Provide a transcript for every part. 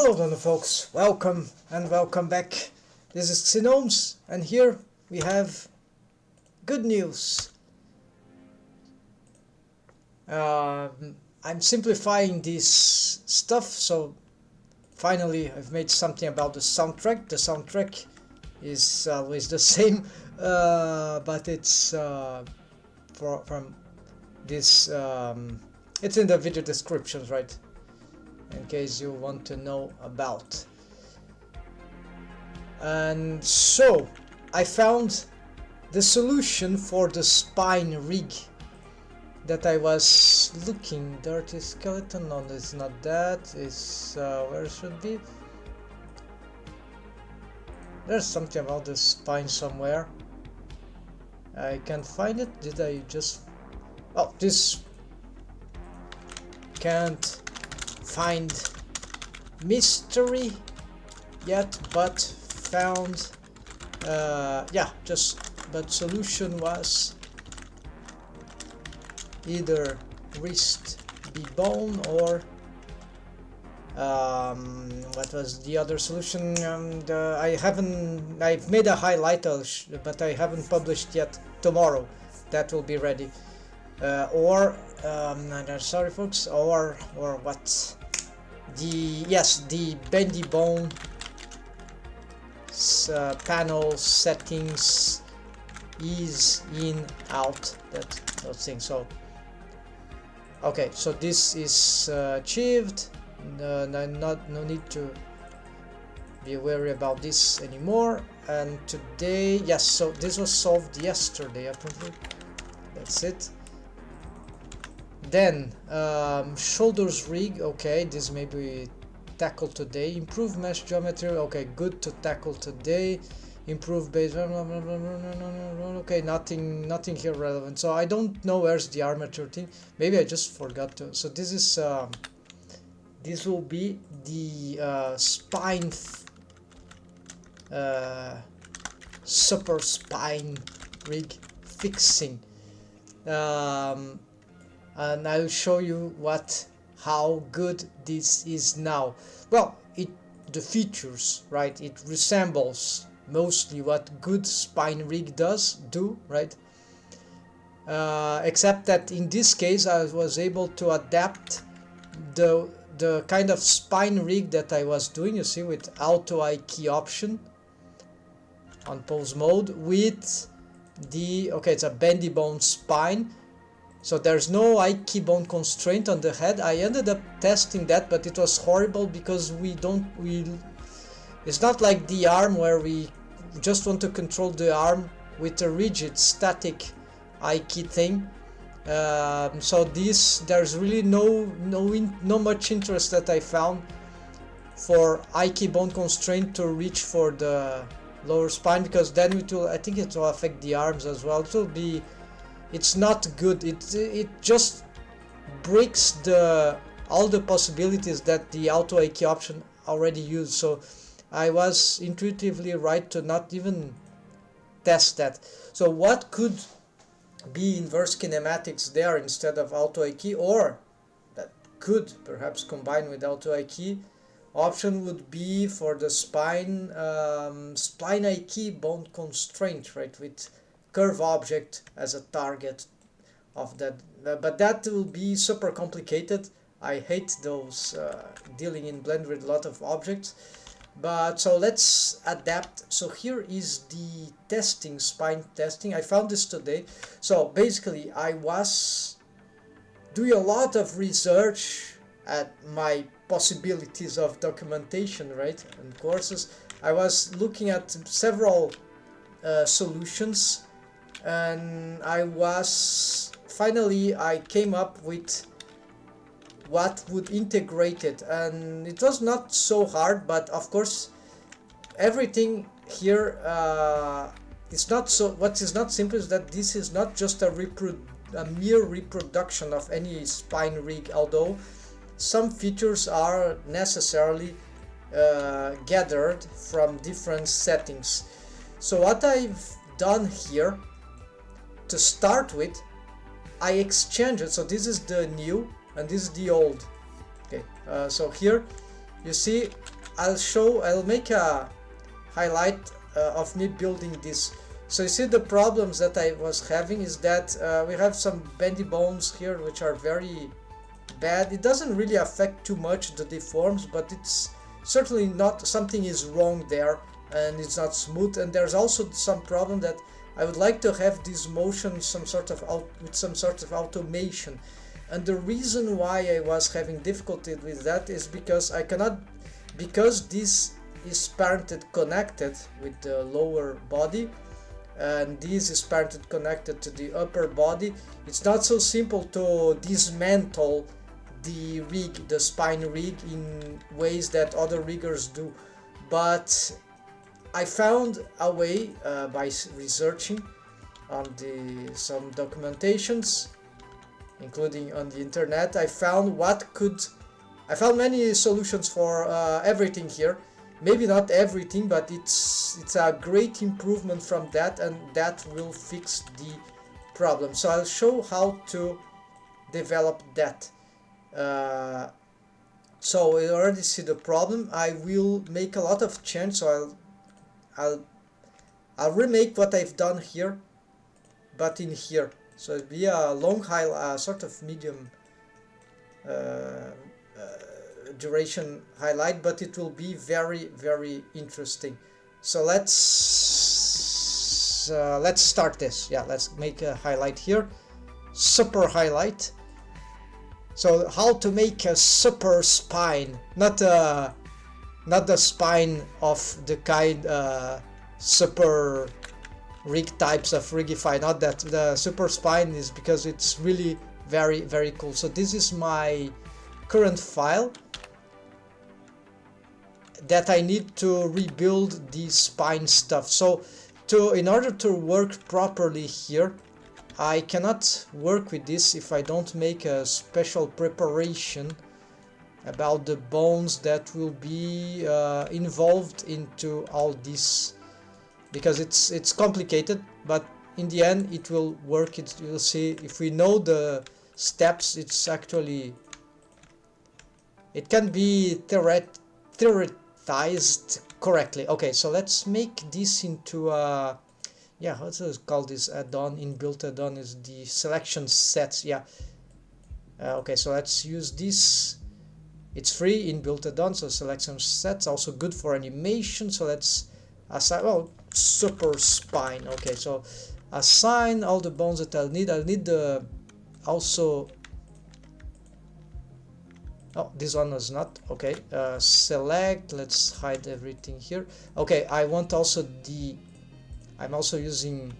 Hello then folks, welcome and welcome back. This is Gnomes, and here we have good news. I'm simplifying this stuff, so finally I've made something about the soundtrack. The soundtrack is always the same, but it's from this, it's in the video descriptions, right? In case you want to know about. And so I found the solution for the spine rig that I was looking. Dirty skeleton? No, it's not that. It's where it should be. There's something about the spine somewhere. I can't find it. Did I just... Oh, this can't find mystery yet, but found yeah, but solution was either wrist be bone or what was the other solution? I've made a highlight, but I haven't published yet. Tomorrow that will be ready. Sorry folks, or what? The bendy bone panel settings, ease in out, those things. So okay, so this is achieved. No need to be worried about this anymore. And today, yes, so this was solved yesterday apparently. That's it. Then shoulders rig, okay, this may be tackled today. Improve mesh geometry, okay, good to tackle today. Improve base, okay, nothing here relevant. So I don't know where's the armature thing. Maybe I just forgot to. So this is this will be the spine super spine rig fixing. And I'll show you how good this is now. Well, the features, right? It resembles mostly what good spine rig do, right? Except that in this case I was able to adapt the kind of spine rig that I was doing, you see, with auto I key option on pose mode with the, okay, it's a bendy bone spine. So there's no I key bone constraint on the head. I ended up testing that, but it was horrible because it's not like the arm where we just want to control the arm with a rigid static I key thing. So there's really no much interest that I found for I key bone constraint to reach for the lower spine, because then I think it will affect the arms as well. It's not good. It just breaks all the possibilities that the auto I key option already used. So I was intuitively right to not even test that. So what could be inverse kinematics there instead of auto I key, or that could perhaps combine with auto I key option, would be for the spine I key bone constraint, right, with curve object as a target of that, but that will be super complicated. I hate those dealing in Blender with a lot of objects. But so let's adapt. So here is the testing, spine testing. I found this today. So basically I was doing a lot of research at my possibilities of documentation, right, and courses. I was looking at several solutions, and finally I came up with what would integrate it, and it was not so hard. But of course everything here is not so. What is not simple is that this is not just a mere reproduction of any spine rig, although some features are necessarily gathered from different settings. So what I've done here, to start with, I exchanged it. So this is the new and this is the old. Okay, so here you see I'll make a highlight of me building this. So you see the problems that I was having is that we have some bendy bones here which are very bad. It doesn't really affect too much the deforms, but it's certainly not, something is wrong there and it's not smooth. And there's also some problem that I would like to have this motion with some sort of automation. And the reason why I was having difficulty with that is because I cannot, because this is parented connected with the lower body and this is parented connected to the upper body. It's not so simple to dismantle the rig, the spine rig, in ways that other riggers do. But I found a way by researching on some documentations, including on the internet. I found many solutions for everything here. Maybe not everything, but it's a great improvement from that, and that will fix the problem. So I'll show how to develop that. So we already see the problem. I will make a lot of change, so I'll remake what I've done here, but in here. So it'll be a long sort of medium duration highlight, but it will be very, very interesting. So let's start this. Yeah, let's make a highlight here, super highlight. So how to make a super spine, not the spine of the kind super rig types of Rigify, not that. The super spine is because it's really very, very cool. So this is my current file that I need to rebuild the spine stuff. So in order to work properly here, I cannot work with this if I don't make a special preparation about the bones that will be involved into all this, because it's complicated, but in the end it will work. You'll see, if we know the steps, it's actually, it can be theoretized correctly. Okay, so let's make this into a, yeah, what's it called, this add-on, inbuilt add-on is the selection sets. Yeah. Okay, so let's use this. It's free, inbuilt add-on, so selection sets, also good for animation. So let's assign, well, super spine. Okay, so assign all the bones that I'll need. I'll need the also, oh, this one was not, okay. Select, let's hide everything here. Okay, I want also I'm also using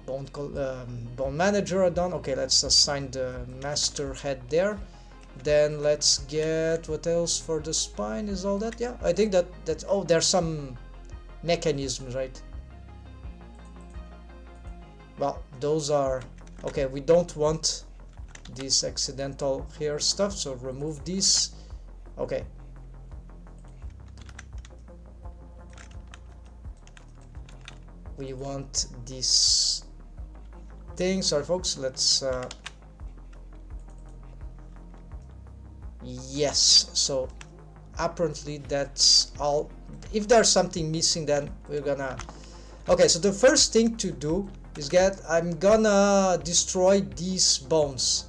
bone manager add-on. Okay, let's assign the master head there. Then let's get, what else for the spine is all that. Yeah, I think that's, oh, there's some mechanisms, right? Well, those are, okay, we don't want this accidental hair stuff, so remove this. Okay, we want this thing. Sorry folks, let's yes, so apparently that's all. If there's something missing, then we're gonna, okay, so the first thing to do is I'm gonna destroy these bones,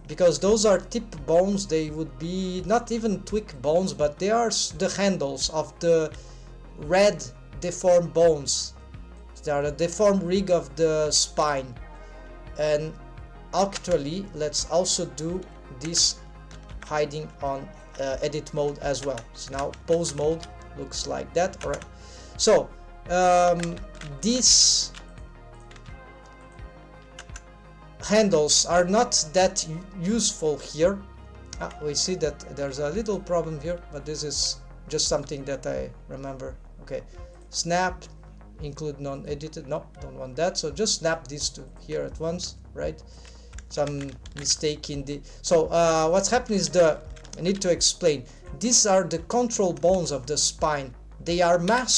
because those are tip bones. They would be not even tweak bones, but they are the handles of the red deformed bones. They are the deformed rig of the spine. And actually, let's also do this hiding on edit mode as well. So now pose mode looks like that. All right, so these handles are not that useful here. We see that there's a little problem here, but this is just something that I remember. Okay, snap, include non-edited. No, don't want that. So just snap these two here at once, right? Some mistake in the, so what's happening is I need to explain. These are the control bones of the spine. They are not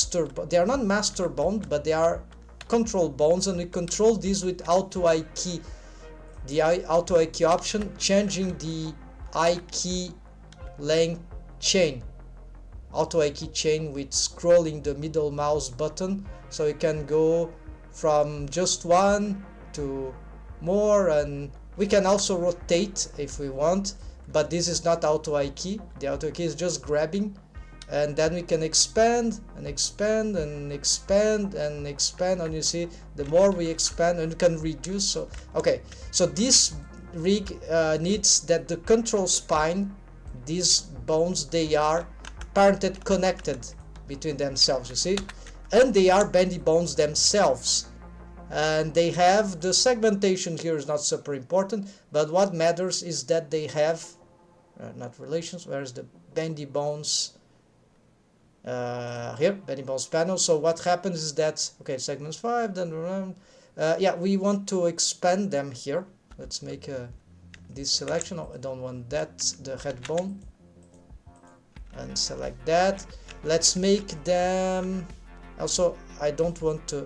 master bones, but they are control bones, and we control these with auto I key. The auto I key option, changing the I key length chain, auto key chain with scrolling the middle mouse button, so you can go from just one to more, and we can also rotate if we want, but this is not auto key. The auto key is just grabbing, and then we can expand and expand and expand and expand, and you see the more we expand, and you can reduce. So okay, so this rig needs that the control spine, these bones, they are parented, connected between themselves, you see, and they are bendy bones themselves, and they have the segmentation here is not super important, but what matters is that they have not relations. Where's the bendy bones? Here, bendy bones panel. So what happens is that, okay, segments 5, then yeah, we want to expand them here. Let's make this selection. Oh, I don't want that, the head bone, and select that. Let's make them also, I don't want to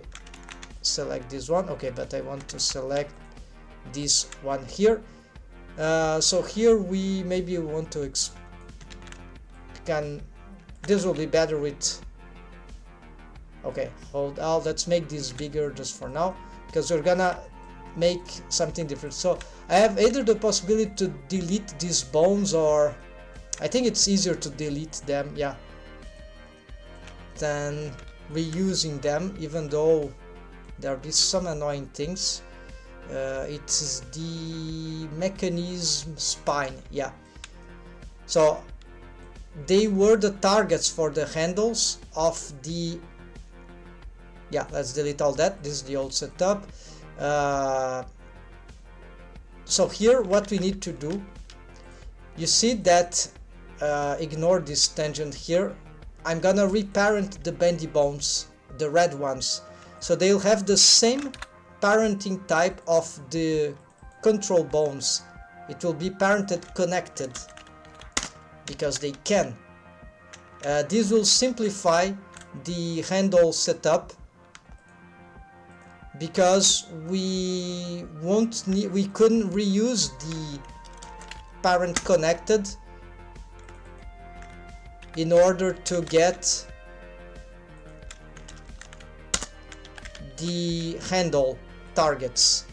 select this one, okay, but I want to select this one here. So here we maybe want to this will be better with, okay, hold out, let's make this bigger just for now, because we're gonna make something different. So I have either the possibility to delete these bones, or I think it's easier to delete them, yeah, than reusing them, even though there'll be some annoying things. It is the mechanism spine, yeah. So they were the targets for the handles of the, yeah, let's delete all that. This is the old setup. So here what we need to do, you see that ignore this tangent here. I'm gonna reparent the bendy bones, the red ones, so they'll have the same parenting type of the control bones. It will be parented connected because they can. This will simplify the handle setup, because we couldn't reuse the parent connected in order to get the handle targets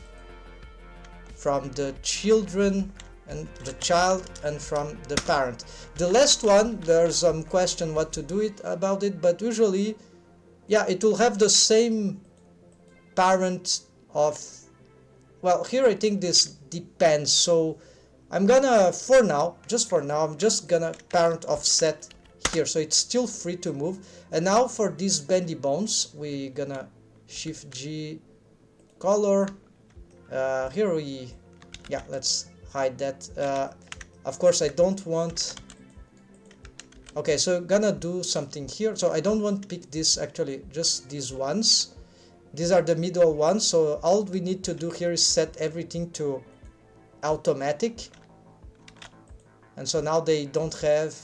from the children and the child and from the parent. The last one, there's some question what to do about it, but usually, yeah, it will have the same parent of, well, here I think this depends, so I'm gonna, for now, I'm just gonna parent offset here, so it's still free to move. And now for these bendy bones, we're gonna Shift G color. Here we, yeah, let's hide that. Of course I don't want, okay, so I'm gonna do something here. So I don't want to pick this, actually just these ones. These are the middle ones, so all we need to do here is set everything to automatic, and so now they don't have,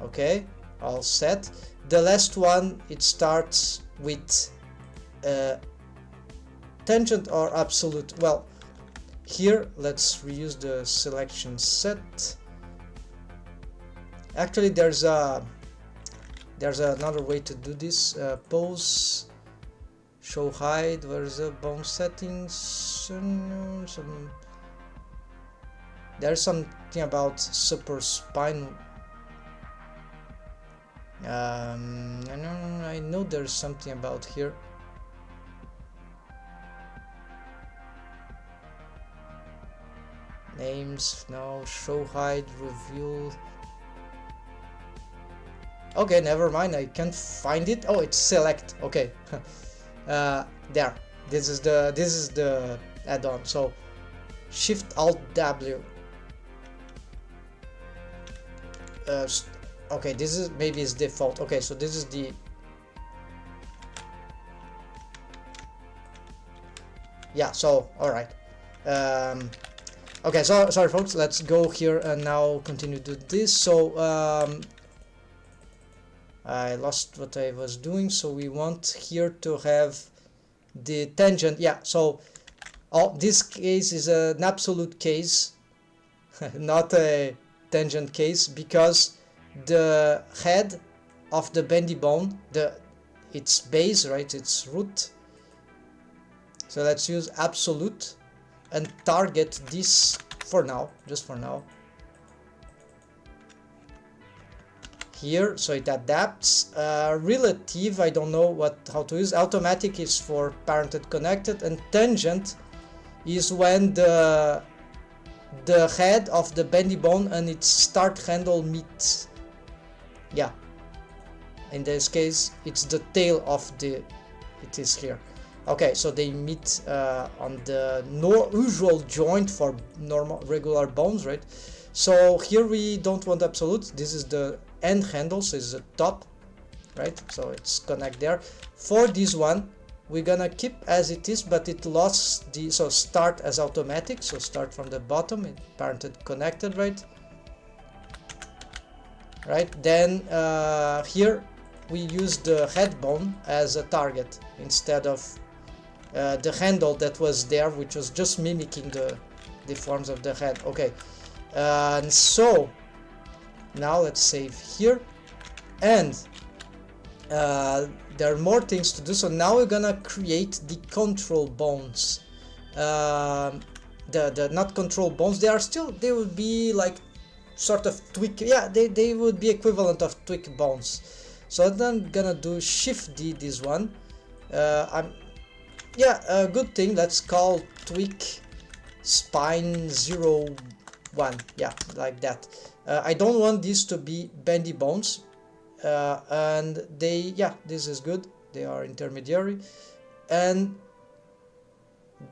okay, all set. The last one, it starts with tangent or absolute. Well, here let's reuse the selection set. Actually there's another way to do this. Pose, show hide, where's the bone settings? There's something about super spine. I know there's something about here. Names, no, show hide, reveal. Okay, never mind, I can't find it. Oh, it's select. Okay. There. This is the add-on. So Shift Alt W. Okay, this is maybe it's default. Okay, so this is the, yeah, so all right. Okay, so sorry folks, let's go here and now continue to this. So I lost what I was doing, so we want here to have the tangent. Yeah, so this case is an absolute case, not a tangent case because the head of the bendy bone, its base, right, its root. So let's use absolute and target this for now, just for now. Here, so it adapts. Relative, I don't know how to use. Automatic is for parented connected, and tangent is when the head of the bendy bone and its start handle meet. Yeah, in this case it's the tail of it is here. Okay, so they meet on the usual joint for regular bones, right? So here we don't want absolute. This is the end handle, so it's the top, right? So it's connect there. For this one we're gonna keep as it is, but it lost the, so start as automatic, so start from the bottom, parented connected, right? Then here we use the head bone as a target instead of the handle that was there, which was just mimicking the forms of the head. Okay, and so now let's save here, and there are more things to do. So now we're gonna create the control bones. The not control bones, they would be like sort of tweak, yeah, they would be equivalent of tweak bones. So I'm gonna do shift D this one. A good thing, let's call tweak spine 01, yeah, like that. I don't want these to be bendy bones, and this is good, they are intermediary and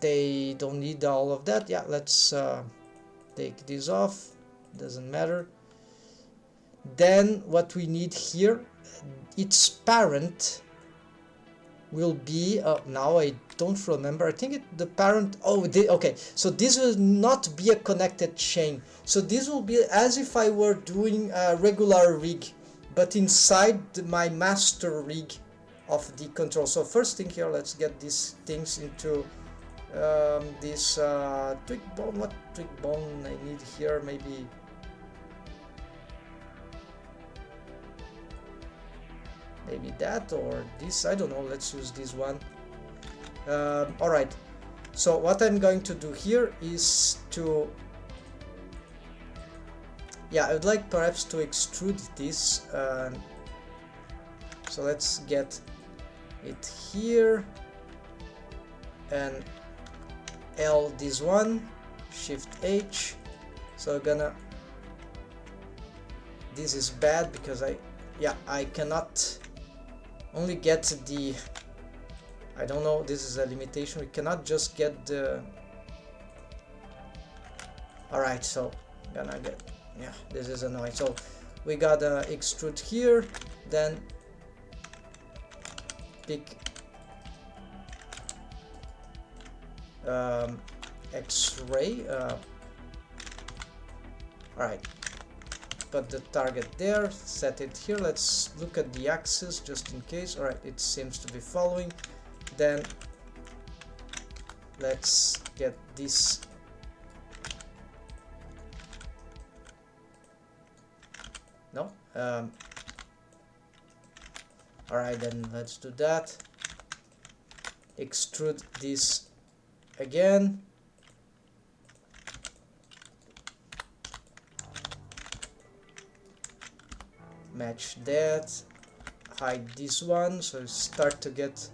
they don't need all of that. Yeah, let's take this off, doesn't matter. Then what we need here, its parent will be now I don't remember, I think the parent, okay, so this will not be a connected chain, so this will be as if I were doing a regular rig, but inside my master rig of the control. So first thing here, let's get these things into this tweak bone. What tweak bone I need here? Maybe that or this, I don't know, let's use this one. Alright, so what I'm going to do here is to, I would like perhaps to extrude this, so let's get it here and L this one, shift H. So this is bad because I cannot only get the, I don't know, this is a limitation, we cannot just get the, alright, so gonna get, this is annoying. So we gotta extrude here, then pick X-ray, alright, put the target there, set it here. Let's look at the axis just in case. Alright, it seems to be following. Then let's get this alright, then let's do that. Extrude this again. Match that, hide this one, so start to get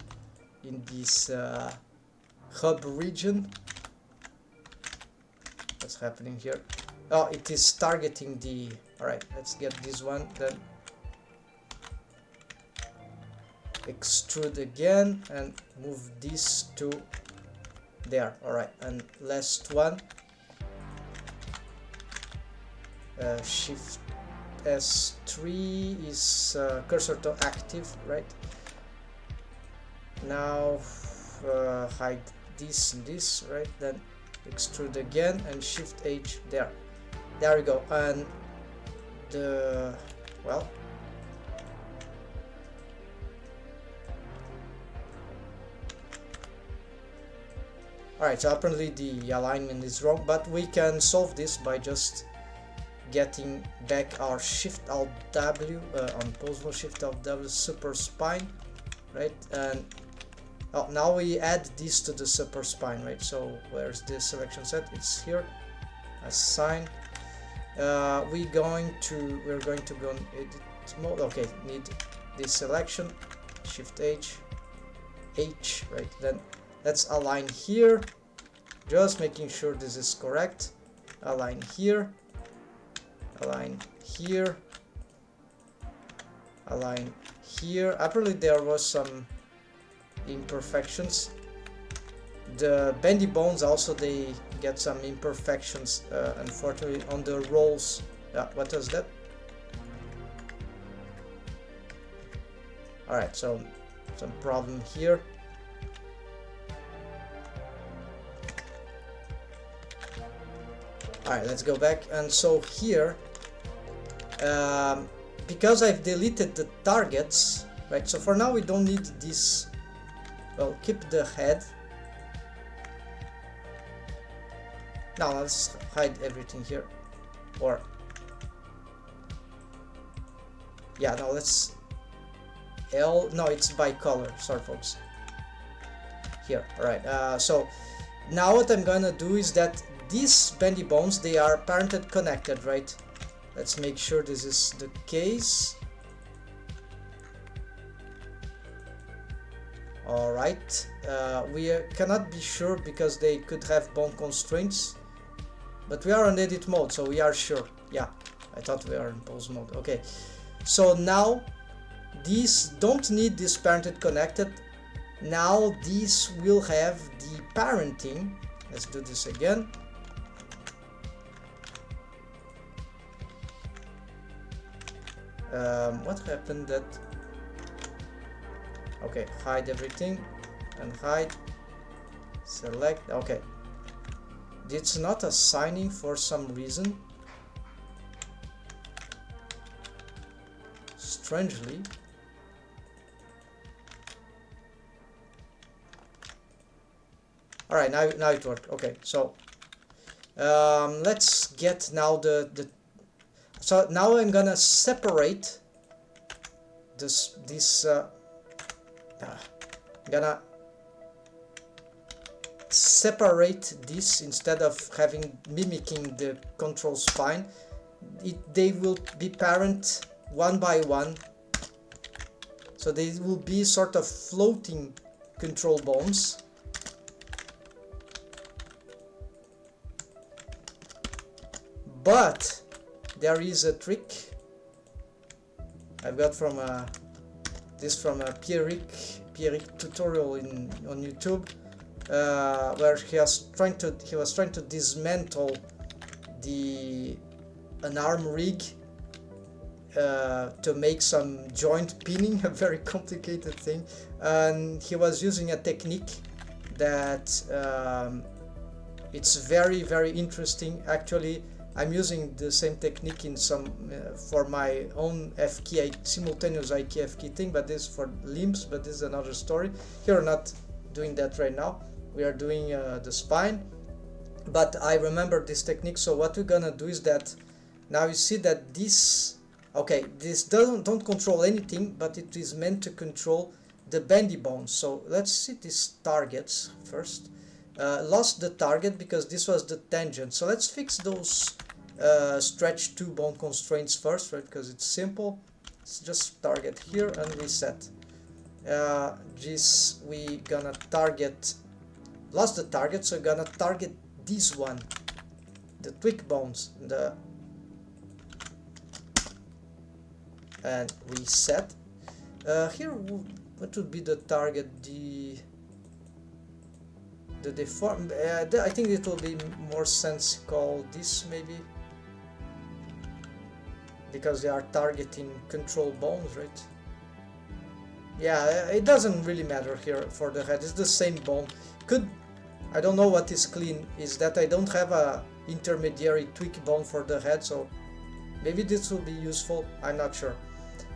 in this hub region. What's happening here? Oh, it is targeting the, alright, let's get this one, then extrude again and move this to there. Alright, and last one, shift S3 is cursor to active, right? Now hide this and this, right? Then extrude again and shift H there. There we go. And the, well, alright, so apparently the alignment is wrong, but we can solve this by just getting back our Shift Alt W on pose mode, Shift Alt W super spine, right? And oh, now we add this to the super spine, right? So where's the selection set? It's here. Assign. We're going to go in edit mode. Okay, need this selection. Shift H, right? Then let's align here. Just making sure this is correct. Align here. Align here. Align here. Apparently there was some imperfections. The bendy bones also, they get some imperfections, unfortunately, on the rolls. Yeah, what was that? Alright, so some problem here. Alright, let's go back. And so here, because I've deleted the targets, right? So for now we don't need this. Well, keep the head. Now let's hide everything here. Or yeah, now let's no, it's by color. Sorry folks. Here, alright. So now what I'm gonna do is that these bendy bones, they are parented connected, right? Let's make sure this is the case. Alright, we cannot be sure because they could have bone constraints, but we are on edit mode, so we are sure. Yeah, I thought we are in pose mode. Okay, so now these don't need this parented connected. Now these will have the parenting. Let's do this again. What happened that... Okay, hide everything and hide, select. Okay, it's not assigning for some reason, strangely. All right, now it worked. Okay, so let's get now so now I'm gonna separate gonna separate this instead of mimicking the control spine. They will be parent one by one, so they will be sort of floating control bones. But there is a trick I've got from this from a Pierrick tutorial on YouTube, where he was trying to dismantle an arm rig to make some joint pinning, a very complicated thing, and he was using a technique that it's very, very interesting. Actually, I'm using the same technique in some for my own F key, simultaneous I key F key thing, but this is for limbs, but this is another story. Here we're not doing that right now. We are doing the spine, but I remember this technique. So what we're gonna do is that now you see that this, okay, this don't control anything, but it is meant to control the bendy bones. So let's see these targets first. Lost the target because this was the tangent, so let's fix those stretch 2 bone constraints first, right? Because it's simple. It's just target here and reset. This we gonna target, lost the target, so gonna target this one, the twig bones, and reset. Here, what would be the target? The deform. I think it will be more sensical this maybe, because they are targeting control bones, right? Yeah, it doesn't really matter here for the head. It's the same bone. I don't know what is clean. Is that I don't have a intermediary twig bone for the head, so maybe this will be useful. I'm not sure.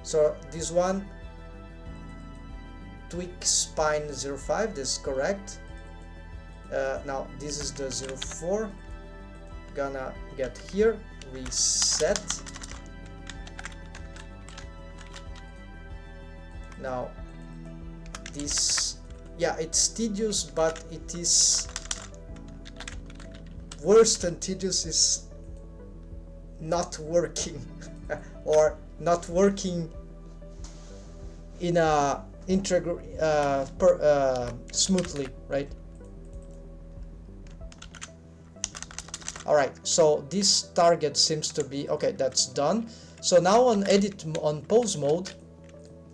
So this one, twig spine 05. This is correct. Now this is the 04. gonna get here, reset. Now this, yeah, it's tedious, but it is worse than tedious is not working or not working in a smoothly, right? All right, so this target seems to be okay. That's done. So now on edit, on pose mode,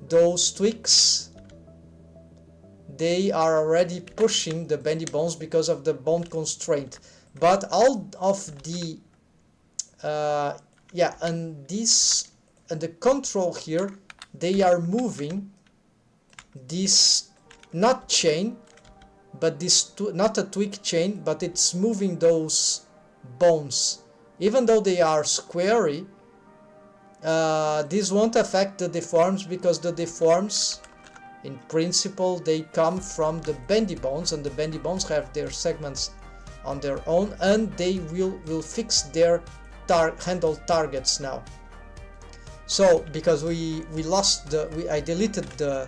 those tweaks, they are already pushing the bendy bones because of the bone constraint. But all of the yeah, and this and the control here, they are moving this not chain, but this not a tweak chain, but it's moving those bones. Even though they are squarey, this won't affect the deforms, because the deforms in principle they come from the bendy bones, and the bendy bones have their segments on their own, and they will fix their handle targets now. So because we lost I deleted the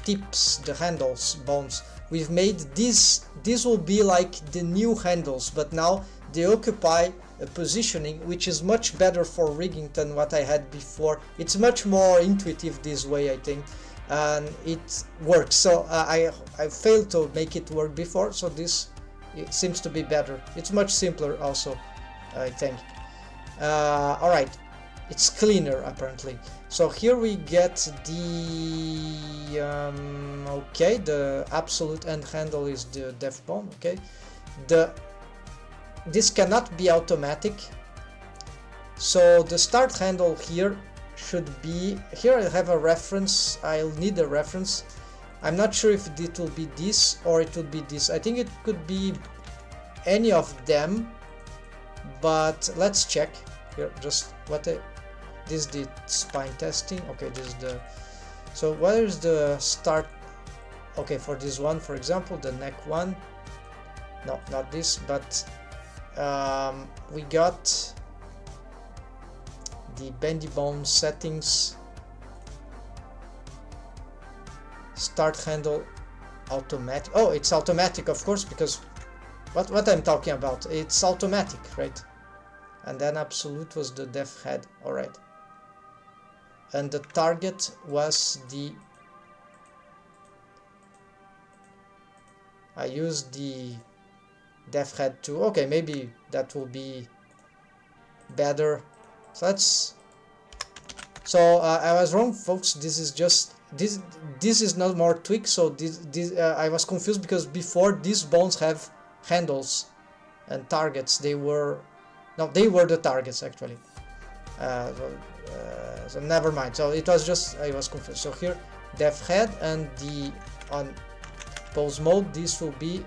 tips, the handles bones, we've made these will be like the new handles, but now they occupy a positioning which is much better for rigging than what I had before. It's much more intuitive this way, I think, and it works. So I failed to make it work before, so this it seems to be better. It's much simpler also, I think. All right, it's cleaner apparently. So here we get the okay, the absolute end handle is the def bone. Okay, this cannot be automatic, so the start handle here should be here. I have a reference, I'll need a reference. I'm not sure if it will be this or it will be this. I think it could be any of them, but let's check here. Just what this is the spine testing. Okay, this is the, so what is the start? Okay, for this one, for example, the neck one, no, not this, but we got the bendy bone settings, start handle automatic. Oh, it's automatic, of course, because what I'm talking about, it's automatic, right? And then absolute was the def head. All right, and the target was the, I used the def head too. Okay, maybe that will be better. So let's, so I was wrong, folks. This is just this is not more tweak. So this I was confused because before these bones have handles and targets. They were, no, they were the targets actually. So never mind. So it was just, I was confused. So here def head, and the on pose mode this will be,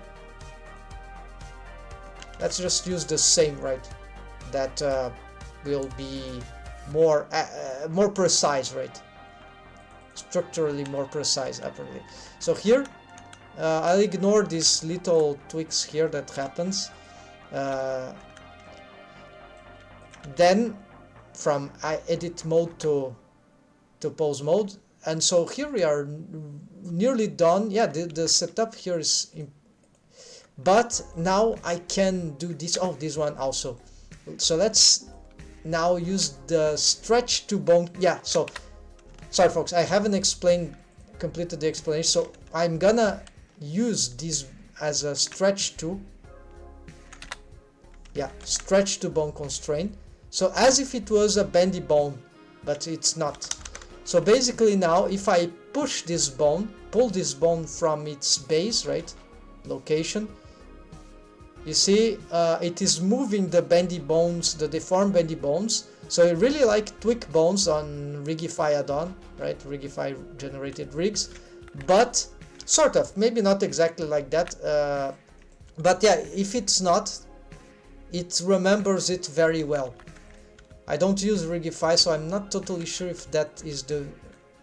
let's just use the same, right? That will be more more precise, right? Structurally more precise apparently. So here I'll ignore these little tweaks here that happens. Then from edit mode to pose mode, and so here we are nearly done. Yeah, the setup here is but now I can do this. Oh, this one also. So let's now use the stretch to bone. Yeah, so sorry folks, I haven't completed the explanation, so I'm gonna use this as a stretch to, yeah, stretch to bone constraint. So as if it was a bendy bone, but it's not. So basically now if I push this bone, pull this bone from its base, right, location, you see it is moving the bendy bones, the deformed bendy bones. So I really like tweak bones on Rigify add-on, right, Rigify generated rigs, but sort of, maybe not exactly like that, but yeah, if it's not, it remembers it very well. I don't use Rigify, so I'm not totally sure if that is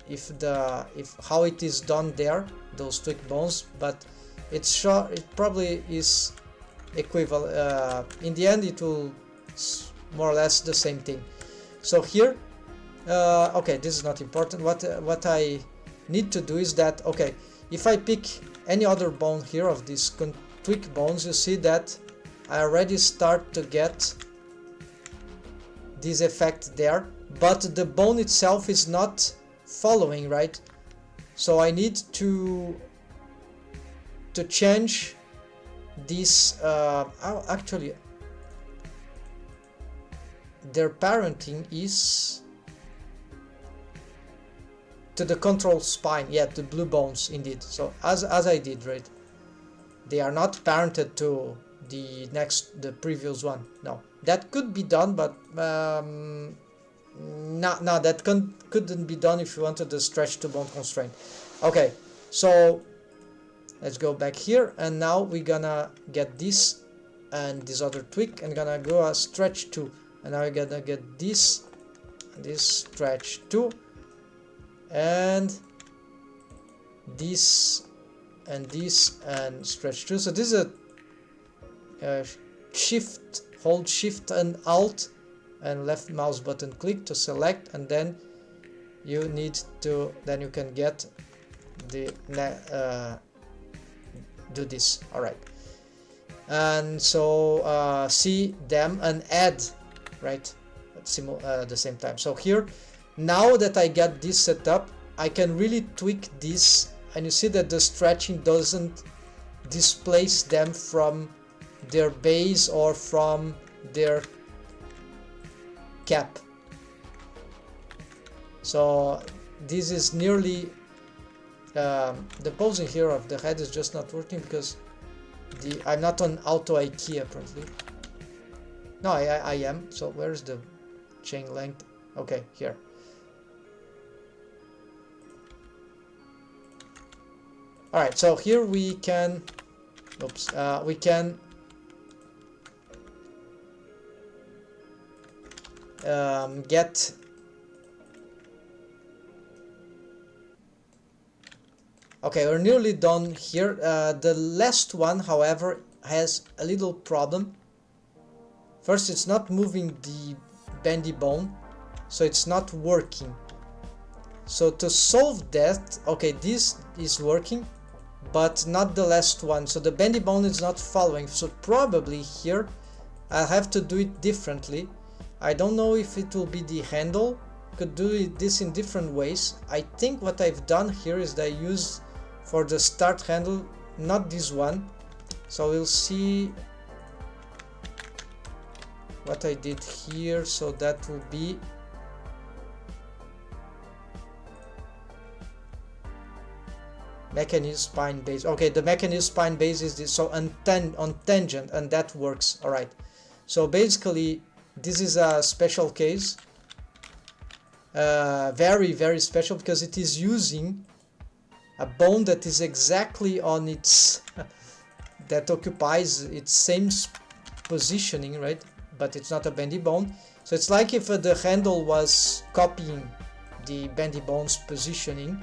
if how it is done there, those tweak bones, but it's sure it probably is equivalent. In the end, it will more or less the same thing. So here, okay, this is not important. What I need to do is that, okay, if I pick any other bone here of these tweak bones, you see that I already start to get this effect there, but the bone itself is not following, right? So I need to change this. Actually, their parenting is to the control spine. Yeah, the blue bones indeed. So as I did, right? They are not parented to the previous one. No, that could be done, but no, that couldn't be done if you wanted the stretch to bone constraint. Okay, so let's go back here, and now we're gonna get this and this other tweak, and gonna go a stretch 2, and now we're gonna get this stretch 2, and this and this and stretch 2. So this is a hold shift and alt and left mouse button click to select, and then you need to, then you can get the do this. All right, and so see them and add, right, at the same time. So here, now that I got this set up, I can really tweak this, and you see that the stretching doesn't displace them from their base or from their cap. So this is nearly the posing here of the head is just not working because I'm not on auto IKEA apparently. No, I am. So where's the chain length? Okay, here. All right, so here we can, we can get okay, we're nearly done here. The last one, however, has a little problem. First, it's not moving the bendy bone, so it's not working. So to solve that, okay, this is working, but not the last one. So the bendy bone is not following. So probably here I'll have to do it differently. I don't know if it will be the handle. Could do this in different ways. I think what I've done here is that I use for the start handle, not this one. So we'll see what I did here. So that will be mechanism spine base. Okay, the mechanism spine base is this, so on tangent, and that works. All right, so basically this is a special case, very, very special, because it is using a bone that is exactly on its that occupies its same positioning, right? But it's not a bendy bone. So it's like if the handle was copying the bendy bone's positioning,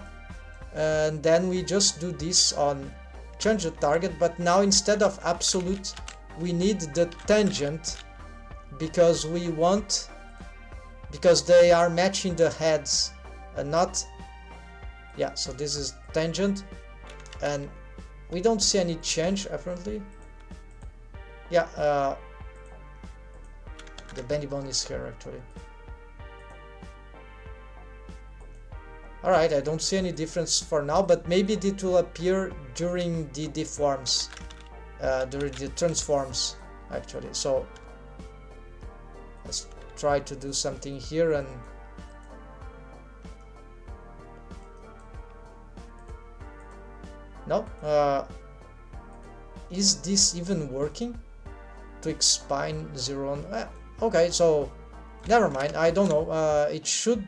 and then we just do this on change the target, but now instead of absolute we need the tangent, because we want, because they are matching the heads and not, yeah, so this is tangent, and we don't see any change apparently. Yeah, the bendy bone is here actually. Alright, I don't see any difference for now, but maybe it will appear during the deforms, during the transforms actually. So let's try to do something here, and no, is this even working? Tweak spine 0 on, okay, so never mind, I don't know, it should.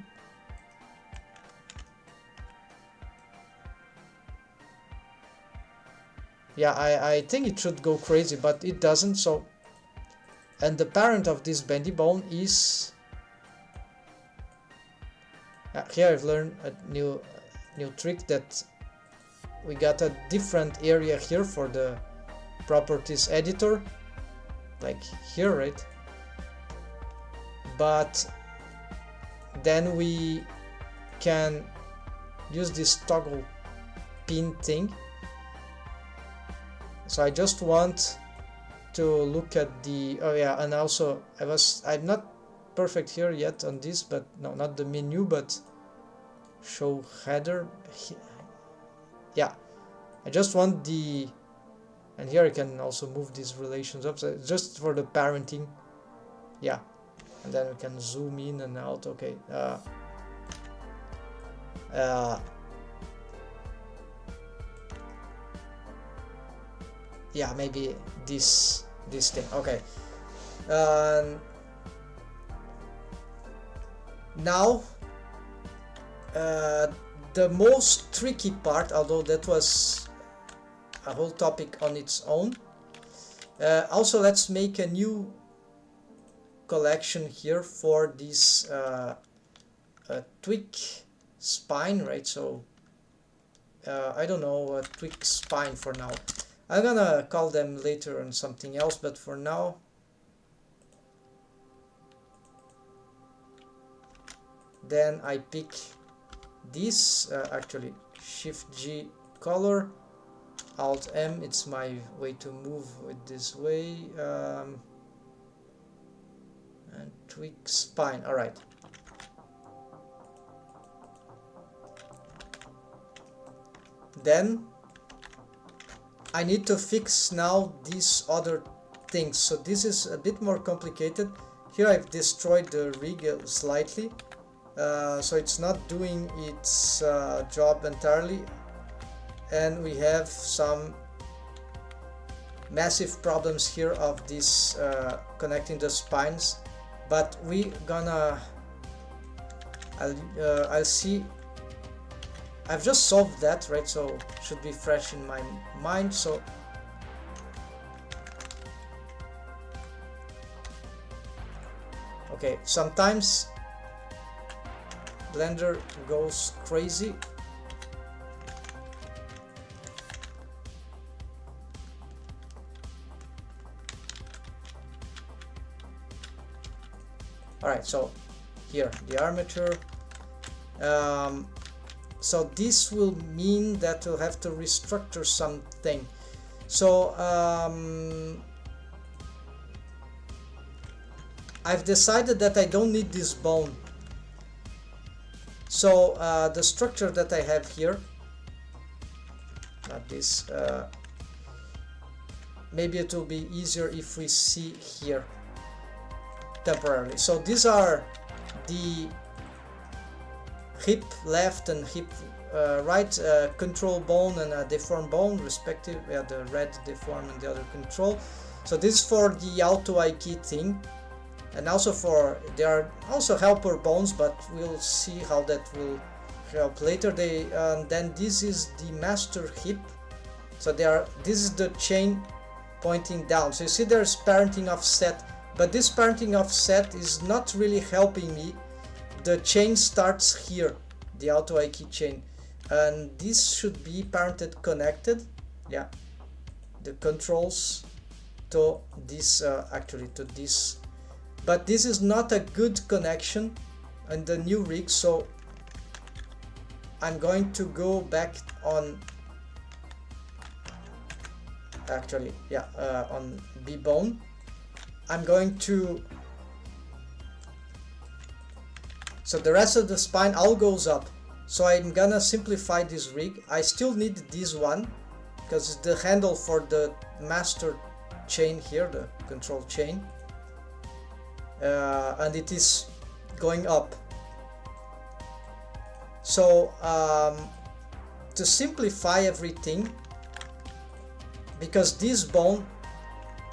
Yeah, I think it should go crazy, but it doesn't. So, and the parent of this bendy bone is here. I've learned a new trick, that we got a different area here for the properties editor. like here, right? But then we can use this toggle pin thing. So I just want to look at the, oh yeah, and also I'm not perfect here yet on this, but no, not the menu, but show header. Yeah, I just want the, and here I can also move these relations up, so just for the parenting. Yeah, and then we can zoom in and out. Okay. Yeah, maybe this thing. Okay. Now the most tricky part, although that was a whole topic on its own. Also, let's make a new collection here for this twig spine, right? So I don't know, a twig spine for now. I'm gonna call them later on something else, but for now, then I pick this, actually Shift G color, Alt M, it's my way to move it this way, and twig spine. All right. Then I need to fix now these other things. So this is a bit more complicated. Here I've destroyed the rig slightly, so it's not doing its job entirely, and we have some massive problems here of this connecting the spines, but we gonna I'll see. I've just solved that, right? So should be fresh in my mind. So okay, sometimes Blender goes crazy. All right, so here the armature. So this will mean that we'll have to restructure something. So I've decided that I don't need this bone. So the structure that I have here, not this, maybe it will be easier if we see here temporarily. So these are the hip left and hip right control bone and a deform bone respective. Yeah, the red deform and the other control. So this is for the auto I key thing, and also for, there are also helper bones, but we'll see how that will help later. Then this is the master hip. So this is the chain pointing down. So you see there's parenting offset, but this parenting offset is not really helping me. The chain starts here, the auto I key chain, and this should be parented connected. Yeah, the controls to this, actually to this, but this is not a good connection on the new rig. So I'm going to go back on, actually, yeah, on B bone. I'm going to, so the rest of the spine all goes up. So I'm gonna simplify this rig. I still need this one because it's the handle for the master chain here, the control chain, and it is going up. So to simplify everything, because this bone,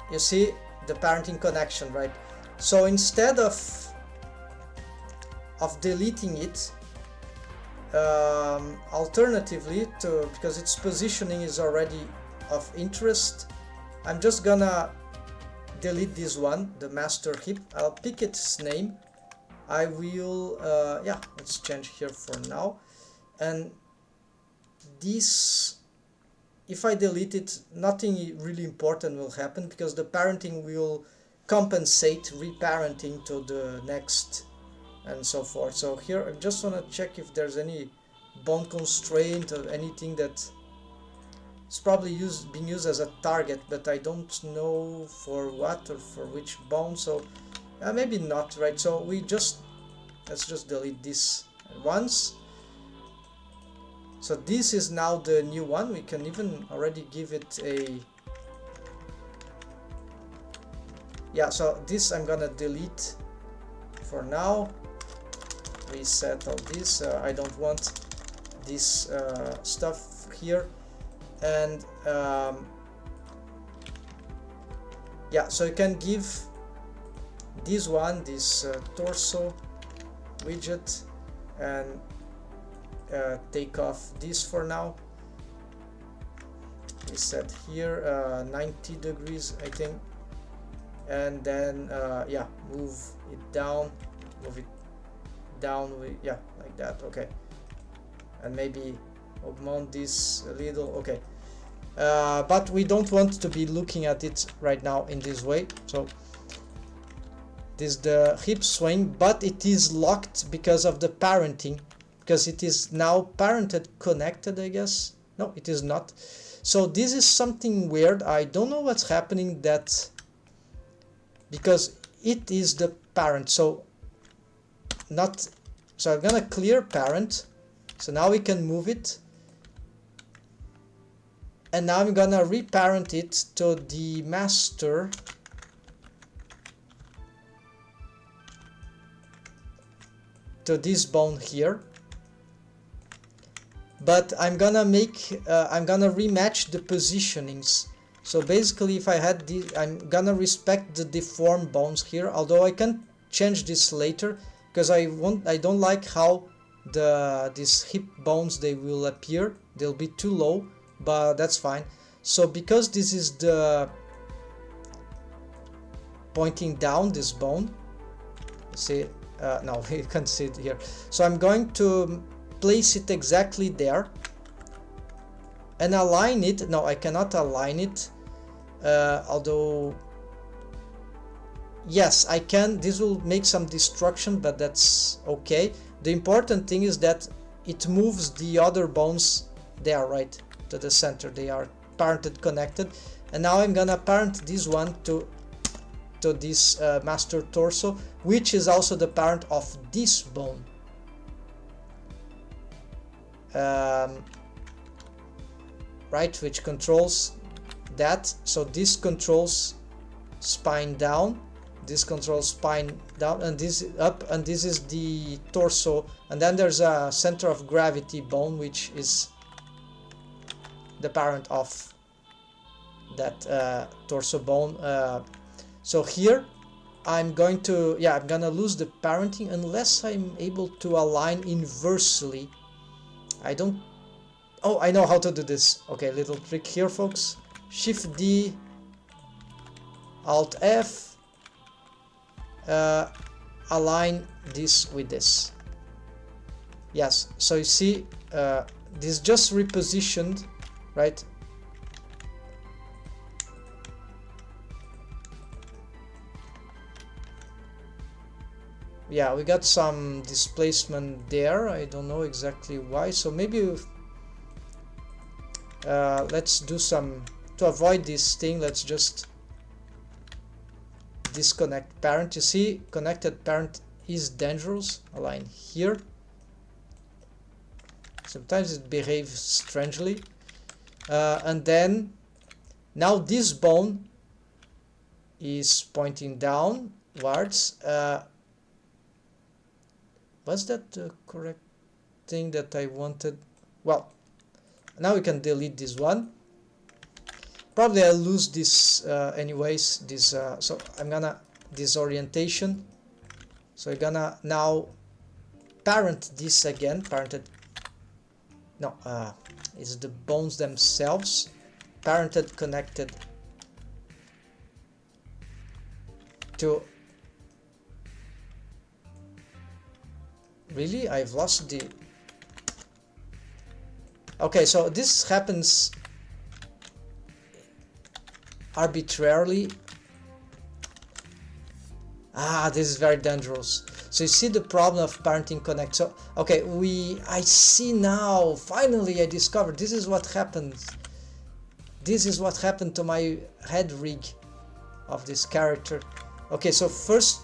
you see the parenting connection, right? So instead of deleting it, alternatively, because its positioning is already of interest, I'm just gonna delete this one, the master hip. I'll pick its name. I will, yeah, let's change here for now. And this, if I delete it, nothing really important will happen, because the parenting will compensate reparenting to the next and so forth. So here I just want to check if there's any bone constraint or anything that it's probably being used as a target, but I don't know for what or for which bone. So maybe not, right? So let's just delete this once. So this is now the new one. We can even already give it a, yeah, so this I'm gonna delete for now. Reset all this. I don't want this stuff here. And yeah, so you can give this one, this torso widget, and take off this for now. We set here 90 degrees, I think, and then yeah, move it down, yeah, like that. Okay, and maybe augment this a little. Okay, but we don't want to be looking at it right now in this way. So this is the hip swing, but it is locked because of the parenting, because it is now parented connected, I guess. No, it is not. So this is something weird. I don't know what's happening, that because it is the parent. So not, so I'm gonna clear parent. So now we can move it. And now I'm gonna reparent it to the master. To this bone here. But I'm gonna rematch the positionings. So basically, if I had the, I'm gonna respect the deformed bones here, although I can change this later, because I don't like how these hip bones, they will appear. They'll be too low, but that's fine. So because this is the pointing down, this bone, see, no, you can't see it here. So I'm going to place it exactly there and align it. No, I cannot align it, although yes, I can. This will make some destruction, but that's okay. The important thing is that it moves the other bones there, right to the center. They are parented connected, and now I'm gonna parent this one to this master torso, which is also the parent of this bone. Right, which controls that. So this controls spine down, this controls spine down, and this up, and this is the torso. And then there's a center of gravity bone, which is the parent of that torso bone. So here I'm going to, yeah, I'm gonna lose the parenting unless I'm able to align inversely. I don't, oh, I know how to do this. Okay, little trick here, folks. Shift D, Alt F, align this with this. Yes, so you see, this just repositioned, right? Yeah, we got some displacement there. I don't know exactly why. So maybe let's do some, to avoid this thing, let's just disconnect parent. You see, connected parent is dangerous. Align here. Sometimes it behaves strangely. And then now this bone is pointing downwards. Was that the correct thing that I wanted? Well, now we can delete this one. Probably I'll lose this anyways. This so I'm gonna disorientation. So I'm gonna now parent this again. Parented. No, it's the bones themselves. Parented connected to. Really? I've lost the... Okay, so this happens arbitrarily. Ah, this is very dangerous. So you see the problem of parenting connect. So okay, I see now, finally I discovered this is what happened. This is what happened to my head rig of this character. Okay, so first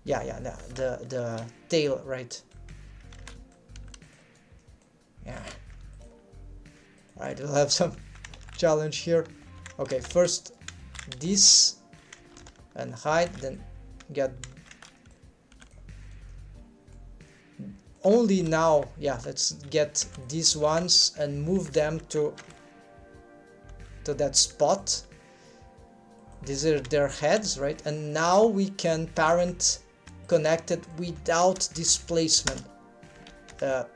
yeah, the tail, right? Yeah. Alright, we'll have some challenge here. Okay, first this and hide, then get only now. Yeah, let's get these ones and move them to that spot. These are their heads, right? And now we can parent connected without displacement. Oh,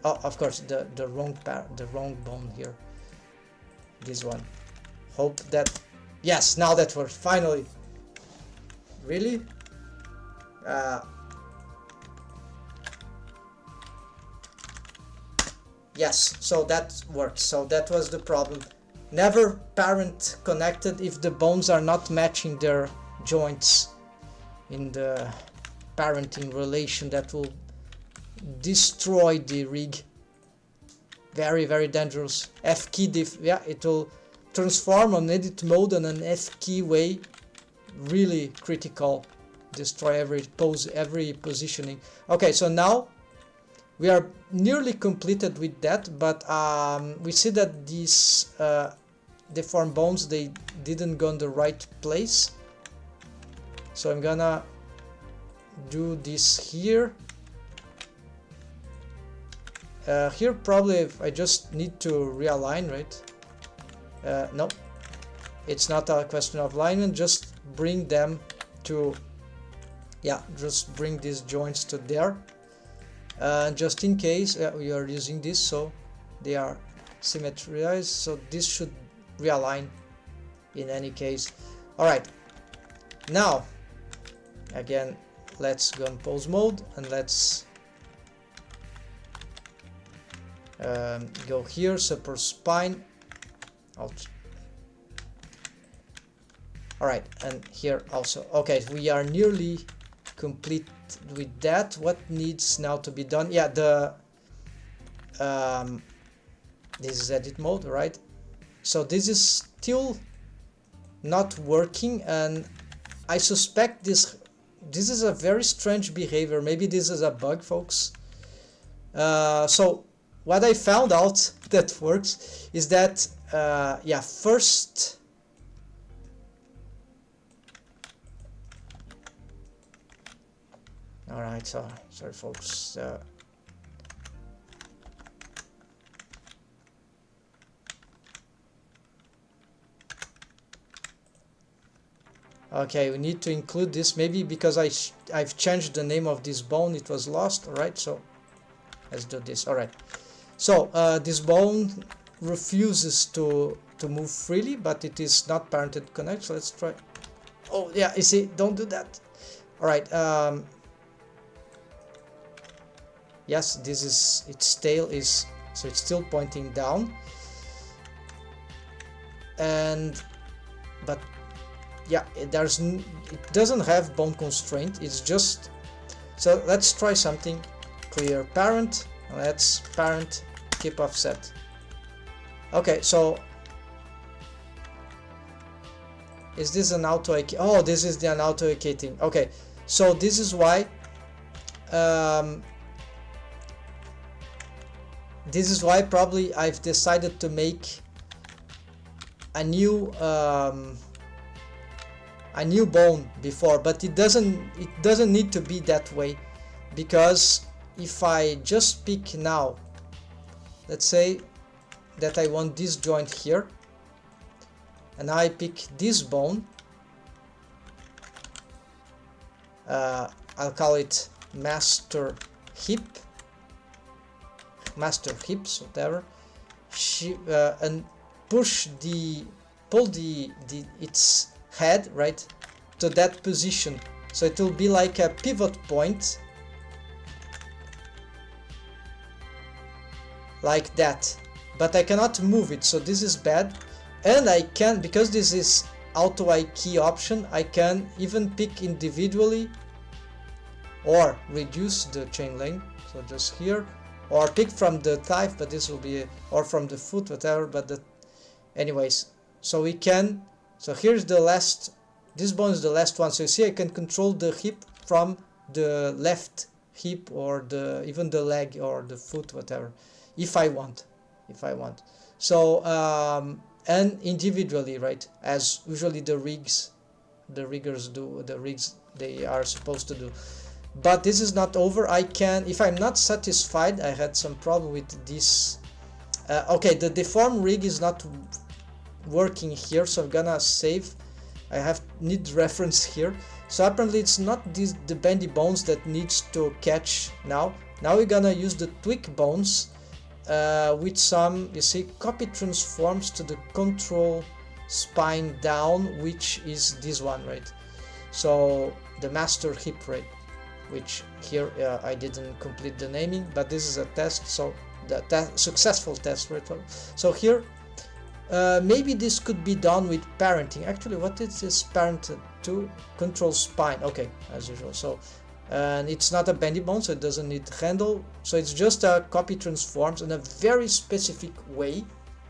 of course, the wrong bone here. This one. Hope that, yes, now that works finally. Really? Yes, so that worked. So that was the problem. Never parent connected if the bones are not matching their joints in the parenting relation. That will destroy the rig. Very, very dangerous. F key diff, yeah, it will transform on edit mode on an F key way. Really critical. Destroy every pose, every positioning. Okay, so now we are nearly completed with that, but we see that these deformed bones, they didn't go in the right place. So I'm gonna do this here. Here probably I just need to realign, right? No, it's not a question of alignment, just bring them to, yeah, just bring these joints to there. Just in case we are using this, so they are symmetrized, so this should realign in any case. All right, now again let's go in pose mode and let's go here, super spine out. All right, and here also. Okay, we are nearly complete with that. What needs now to be done? Yeah, the this is edit mode, right? So this is still not working, and I suspect this is a very strange behavior. Maybe this is a bug, folks. So what I found out that works is that yeah, first all right, so sorry folks, okay, we need to include this, maybe because I've changed the name of this bone, it was lost. All right, so let's do this. All right, so this bone refuses to move freely, but it is not parented connect, so let's try. Oh yeah, you see, don't do that. All right, yes, this is, its tail is, so it's still pointing down, and but yeah, it doesn't have bone constraint, it's just, so let's try something. Clear parent, let's parent keep offset. Okay, so is this an auto? Oh, this is the auto thing. Okay, so this is why probably I've decided to make a new bone before, but it doesn't need to be that way, because if I just pick now, let's say that I want this joint here, and I pick this bone, I'll call it master hips, whatever, and pull its head right to that position, so it will be like a pivot point, like that, but I cannot move it, so this is bad. And I can, because this is auto I key option, I can even pick individually or reduce the chain length, so just here, or pick from the type, but this will be, or from the foot, whatever, but the, anyways, so we can, so here's the last, this bone is the last one, so you see I can control the hip from the left hip, or the, even the leg or the foot, whatever, if I want, so and individually, right, as usually the riggers do, the rigs they are supposed to do. But this is not over. I can, if I'm not satisfied, I had some problem with this, okay, the deform rig is not working here, so I'm gonna save. I need reference here. So apparently it's not this, the bendy bones that needs to catch now. Now we're gonna use the tweak bones with some, you see, copy transforms to the control spine down, which is this one, right? So the master hip rate, which here I didn't complete the naming, but this is a test, so the successful test, right? So here maybe this could be done with parenting. Actually, what is this parented to? Control spine, okay, as usual. So and it's not a bendy bone, so it doesn't need handle, so it's just a copy transforms in a very specific way.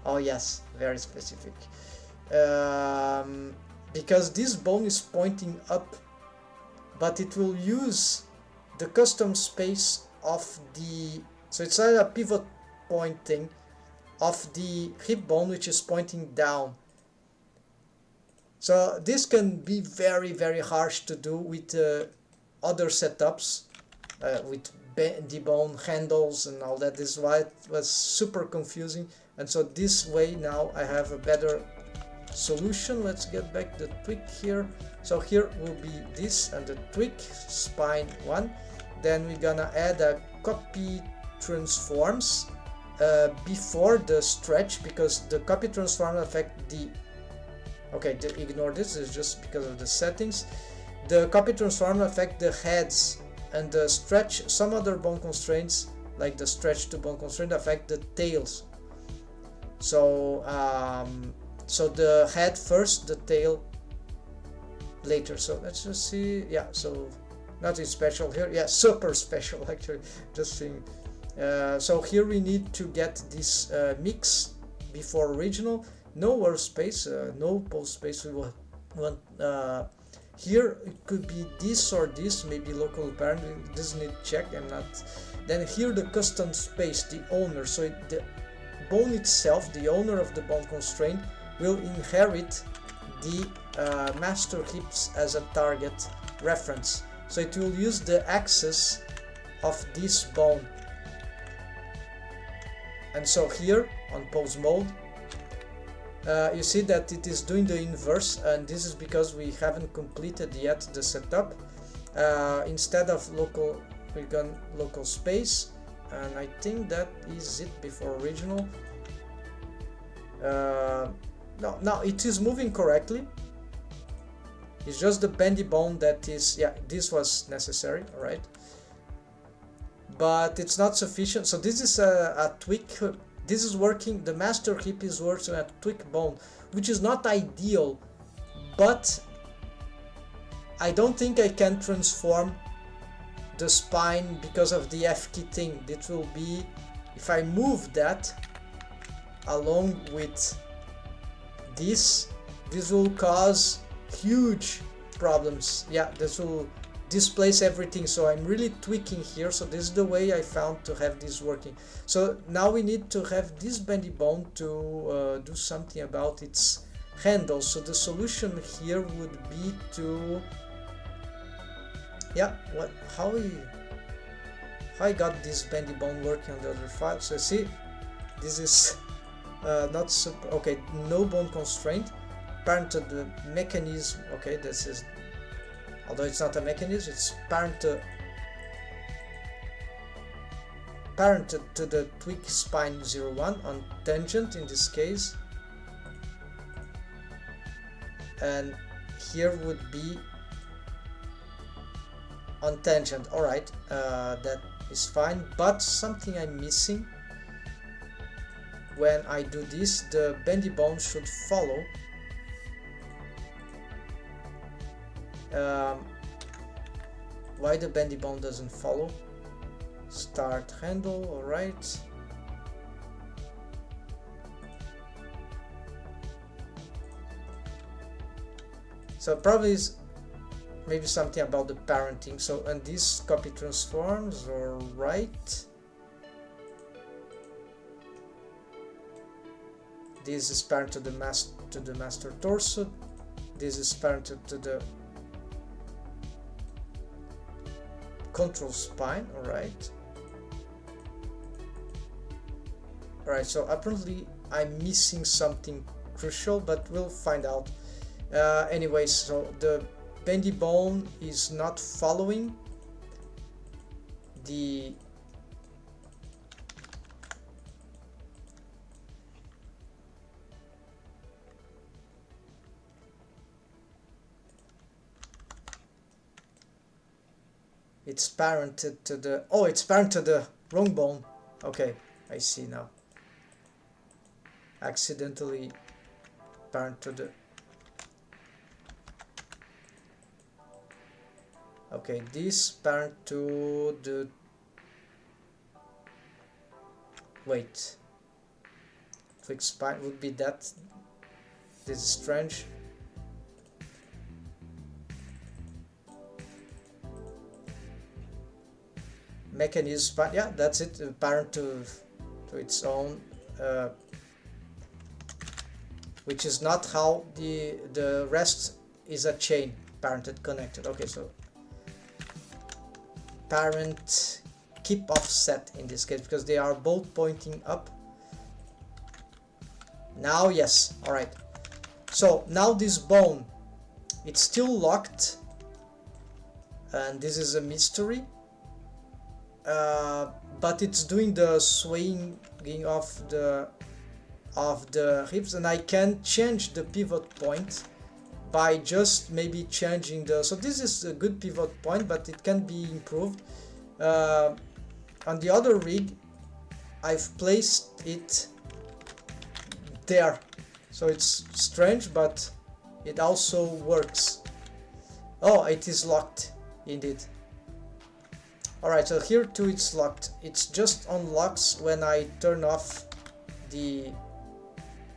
Oh yes, very specific, because this bone is pointing up, but it will use the custom space of the, so it's not a pivot point thing, of the hip bone, which is pointing down. So this can be very, very harsh to do with other setups, with bendy bone handles and all that. This is why it was super confusing, and so this way now I have a better solution. Let's get back the tweak here. So here will be this and the tweak spine one. Then we're gonna add a copy transforms before the stretch, because the copy transform affect the, okay, ignore this, it's just because of the settings. The copy transform affect the heads, and the stretch, some other bone constraints like the stretch to bone constraint affect the tails. So so the head first, the tail later. So let's just see. Yeah, so nothing special here. Yeah, super special actually, just seeing. So here we need to get this mix before original, no workspace, no post space. We will want here it could be this or this, maybe local parent, it doesn't need check, I'm not. Then here the custom space, the owner, so the bone itself, the owner of the bone constraint, will inherit the master hips as a target reference. So it will use the axis of this bone. And so here on pose mode, you see that it is doing the inverse, and this is because we haven't completed yet the setup. Instead of local, we're going local space, and I think that is it before original. No, it is moving correctly. It's just the bendy bone that is, yeah, this was necessary, alright. But it's not sufficient, so this is a tweak. This is working, the master hip is working at tweak bone, which is not ideal, but I don't think I can transform the spine because of the F key thing. It will be, if I move that along with this will cause huge problems. Yeah, this will displace everything, so I'm really tweaking here. So this is the way I found to have this working. So now we need to have this bendy bone to do something about its handle. So the solution here would be to, yeah, how I got this bendy bone working on the other file. So see, this is not super, okay, no bone constraint, parented the mechanism. Okay, this is, although it's not a mechanism, it's parented to the tweak spine 01 on tangent in this case, and here would be on tangent. Alright, that is fine, but something I'm missing. when I do this, the bendy bone should follow. Why the bendy bone doesn't follow? Start handle, alright. So probably is maybe something about the parenting. So, and this copy transforms, alright. This is parent to the master torso. This is parent to the control spine, alright. Alright, so apparently I'm missing something crucial, but we'll find out. Anyways, so the bendy bone is not following the it's parented to the, oh, it's parented to the wrong bone. Okay, I see now. Accidentally parent to the, okay, this parent to the, wait, fixed spine would be that. This is strange. Mechanism spine, yeah, that's it. Parent to its own, which is not how the rest is a chain, parented connected. Okay, so parent keep offset in this case because they are both pointing up. Now, yes, all right. So now this bone, it's still locked, and this is a mystery. But it's doing the swaying of the hips, and I can change the pivot point by just maybe changing the, so this is a good pivot point, but it can be improved. On the other rig I've placed it there, so it's strange, but it also works. Oh, it is locked indeed. Alright, so here too it's locked. It's just unlocks when I turn off the,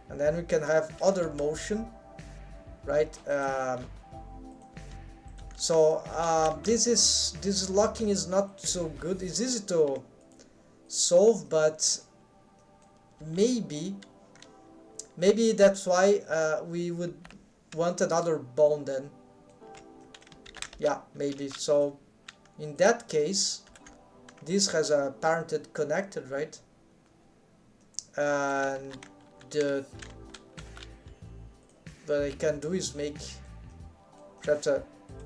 and then we can have other motion, right? This locking is not so good. It's easy to solve, but maybe that's why we would want another bone then. Yeah, maybe. So in that case, this has a parented connected, right? And what I can do is make perhaps a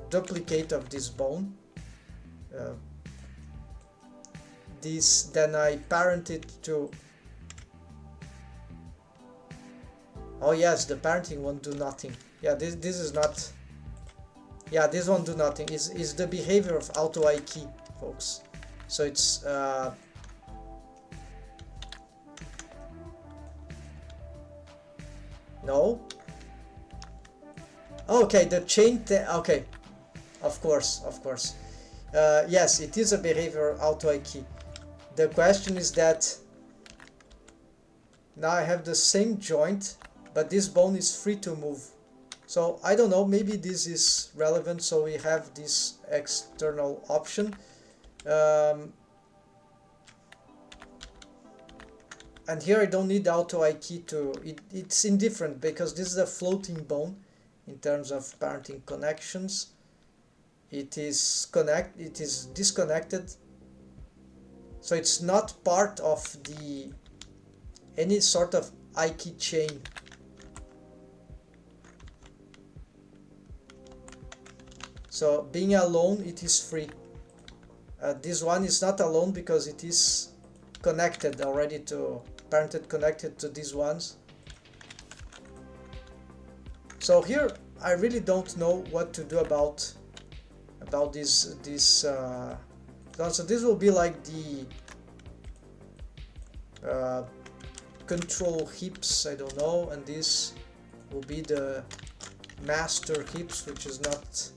duplicate of this bone. This, then I parent it to, oh yes, the parenting won't do nothing. Yeah, this is not, yeah, this won't do nothing. Is the behavior of auto I key, folks. So it's no. Okay, the chain. Okay, of course. Yes, it is a behavior auto I key. The question is that now I have the same joint, but this bone is free to move. So I don't know, maybe this is relevant, so we have this external option. And here I don't need auto I key to, it's indifferent because this is a floating bone in terms of parenting connections. It is disconnected, so it's not part of the any sort of I key chain. So being alone, it is free. This one is not alone because it is connected already to, parented connected to these ones. So here I really don't know what to do about this so this will be like the control hips, I don't know, and this will be the master hips, which is not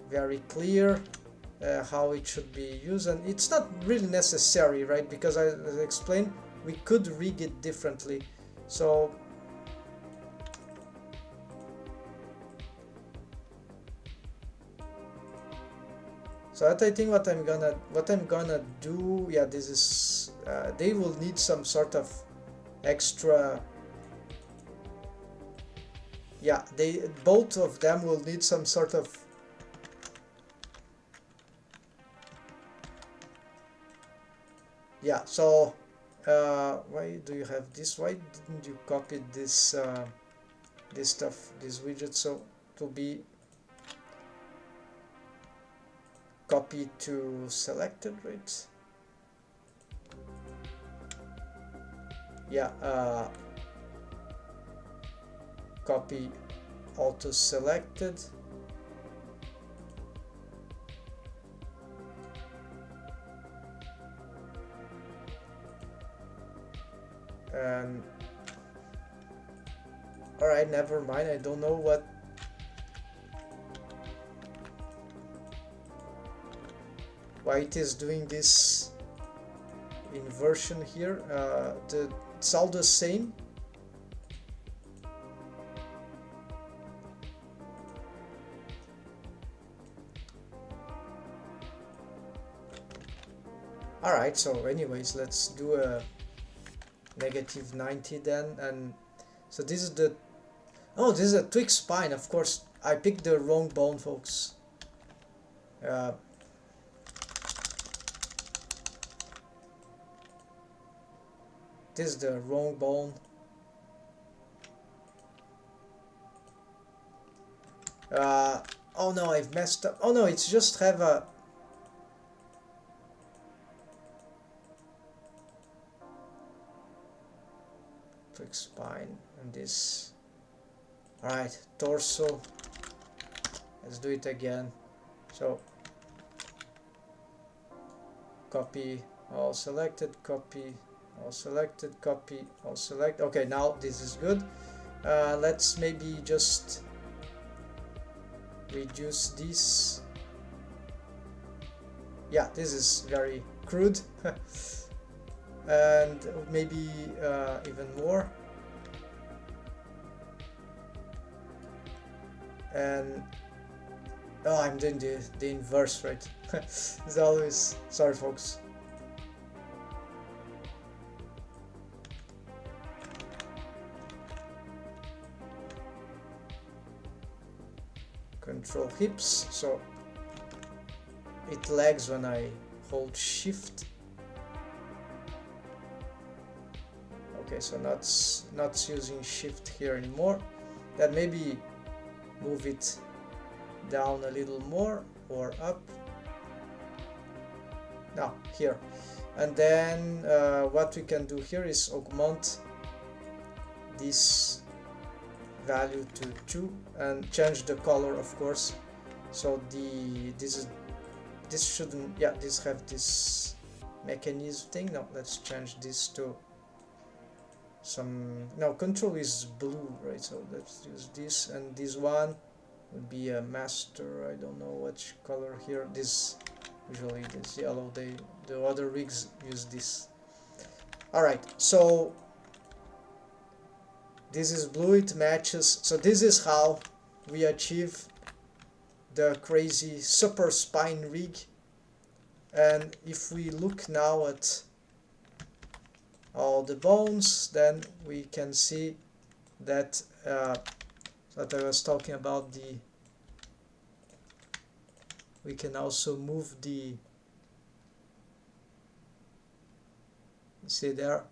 very clear how it should be used, and it's not really necessary, right? Because as I explained, we could rig it differently. So that I think what I'm gonna do, yeah, this is they will need some sort of extra, yeah, both of them will need some sort of yeah. So why do you have this? Why didn't you copy this this stuff, this widget, so to be copy to selected, right? Yeah, copy auto selected. And all right, never mind. I don't know why it is doing this inversion here. It's all the same. Alright, so anyways, let's do a -90 then. And so this is the, oh, this is a twig spine. Of course, I picked the wrong bone, folks. This is the wrong bone. Oh no, I've messed up. Oh no, it's just have a twig spine and this. Alright, torso. Let's do it again. So copy all selected, copy all selected, copy all select. Okay, now this is good. Let's maybe just reduce this. Yeah, this is very crude. And maybe even more. And oh, I'm doing the inverse, right? It's always, sorry folks. Control hips, so it lags when I hold shift. Okay, so not using shift here anymore. Then maybe move it down a little more or up. Now here, and then what we can do here is augment this value to 2 and change the color, of course. So this shouldn't, yeah, this have this mechanism thing. No, let's change this to some, no, control is blue, right? So let's use this, and this one would be a master. I don't know which color here. This, usually this yellow. The other rigs use this. All right, so this is blue, it matches. So this is how we achieve the crazy super spine rig. And if we look now at all the bones, then we can see that that I was talking about, we can also move the, see there,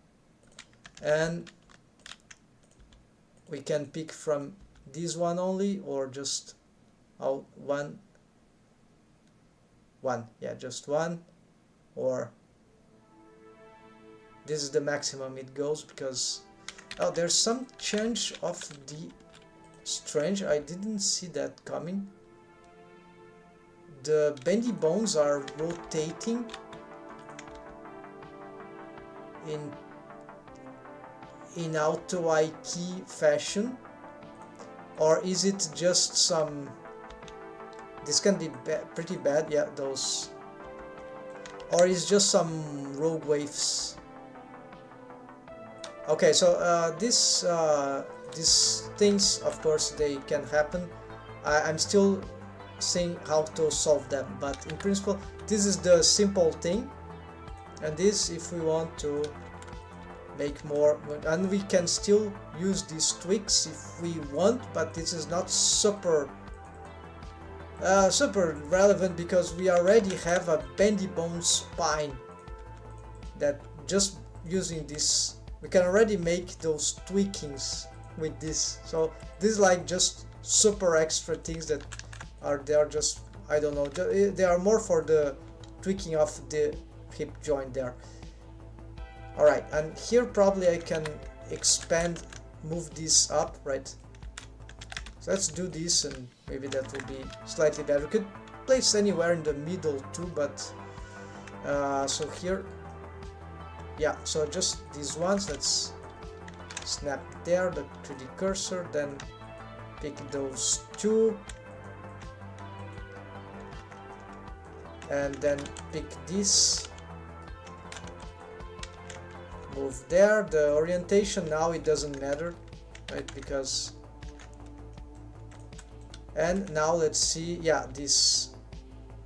and we can pick from this one only, or just one, yeah, just one, or this is the maximum it goes, because oh, there's some change of the, strange, I didn't see that coming. The bendy bones are rotating in in auto key fashion, or is it just some, this can be pretty bad, yeah, those, or is just some rogue waves. Okay, so these things, of course, they can happen. I'm still seeing how to solve them, but in principle this is the simple thing. And this, if we want to make more, and we can still use these tweaks if we want, but this is not super relevant, because we already have a bendy bone spine that just using this we can already make those tweakings with this. So this is like just super extra things that are there, just, I don't know, they are more for the tweaking of the hip joint there. Alright, and here probably I can expand, move this up, right? So let's do this, and maybe that will be slightly better. We could place anywhere in the middle too, but so here, yeah, so just these ones, let's snap there, the 3D cursor, then pick those two, and then pick this, move there. The orientation now, it doesn't matter, right, because, and now let's see, yeah, this,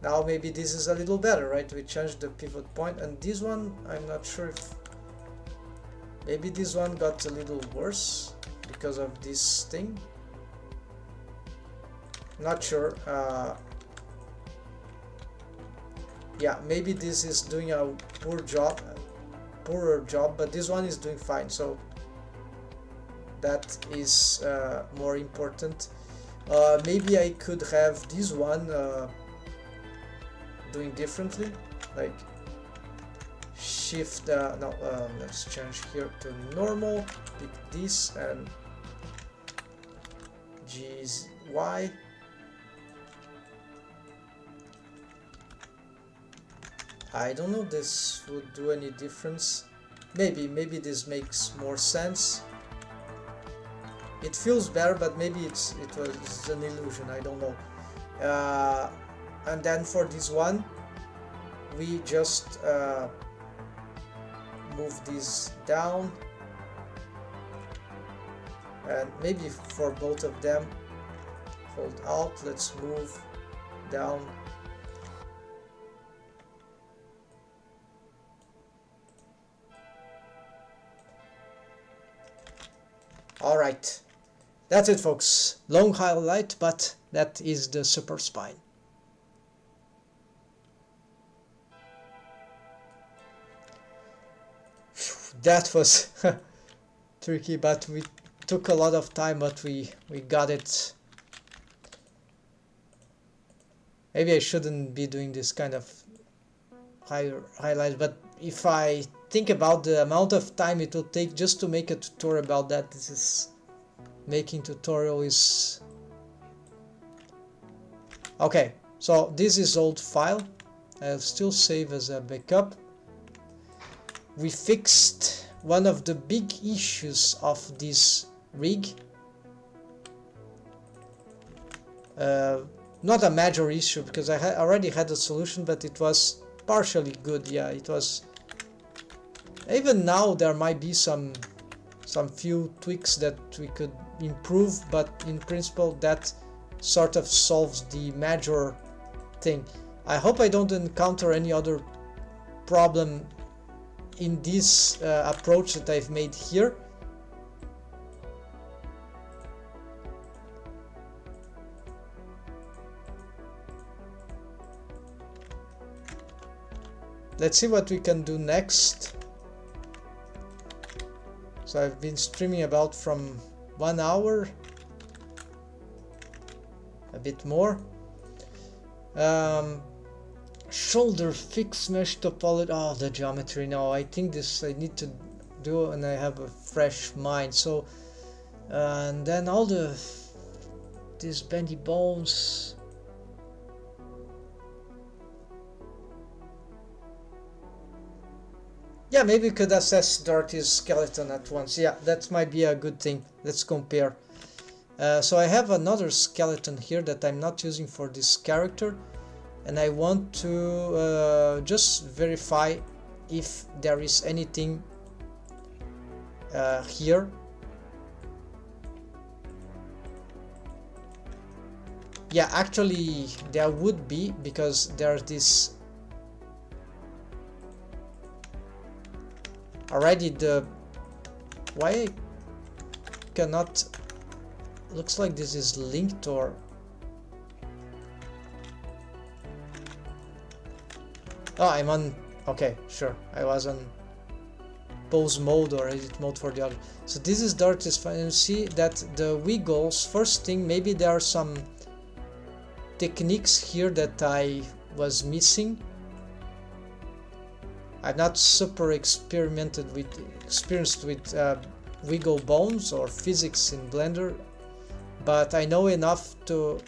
now maybe this is a little better, right? We changed the pivot point, and this one, I'm not sure if, maybe this one got a little worse because of this thing, not sure. Yeah, maybe this is doing a poorer job, but this one is doing fine, so that is more important. Maybe I could have this one doing differently, like shift, no, let's change here to normal, pick this, and Y. I don't know, this would do any difference. Maybe this makes more sense. It feels better, but maybe it was an illusion, I don't know. And then for this one, we just move this down, and maybe for both of them, hold Alt, let's move down. Alright, that's it folks, long highlight, but that is the super spine. That was tricky, but we took a lot of time, but we got it. Maybe I shouldn't be doing this kind of highlight, but if I think about the amount of time it will take just to make a tutorial about that, this is, making tutorial is okay. So this is old file, I'll still save as a backup. We fixed one of the big issues of this rig, not a major issue, because I already had a solution, but it was partially good. Yeah, it was. Even now there might be some few tweaks that we could improve, but in principle that sort of solves the major thing. I hope I don't encounter any other problem in this approach that I've made here. Let's see what we can do next. So I've been streaming about from 1 hour, a bit more. Shoulder fix mesh topology. Oh, the geometry. No, I think this I need to do, and I have a fresh mind. So, and then all these bendy bones. Yeah, maybe we could assess Dorothy's skeleton at once. Yeah, that might be a good thing. Let's compare. So I have another skeleton here that I'm not using for this character, and I want to just verify if there is anything here. Yeah, actually there would be, because there's this already. The why I cannot, looks like this is linked, or oh, I'm on, okay, sure, I was on pose mode or edit mode for the other. So this is Dorothy's fine. You see that the wiggles, first thing, maybe there are some techniques here that I was missing. I'm not super experienced with wiggle bones or physics in Blender, but I know enough to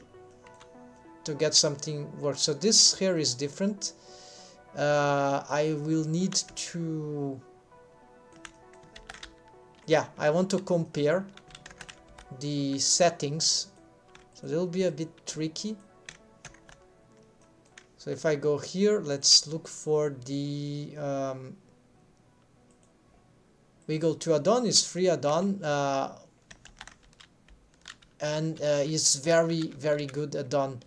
get something work. So this here is different. I will need to, yeah, I want to compare the settings, so it'll be a bit tricky. So if I go here, let's look for the wiggle to add-on is free add-on, and is very good add-on.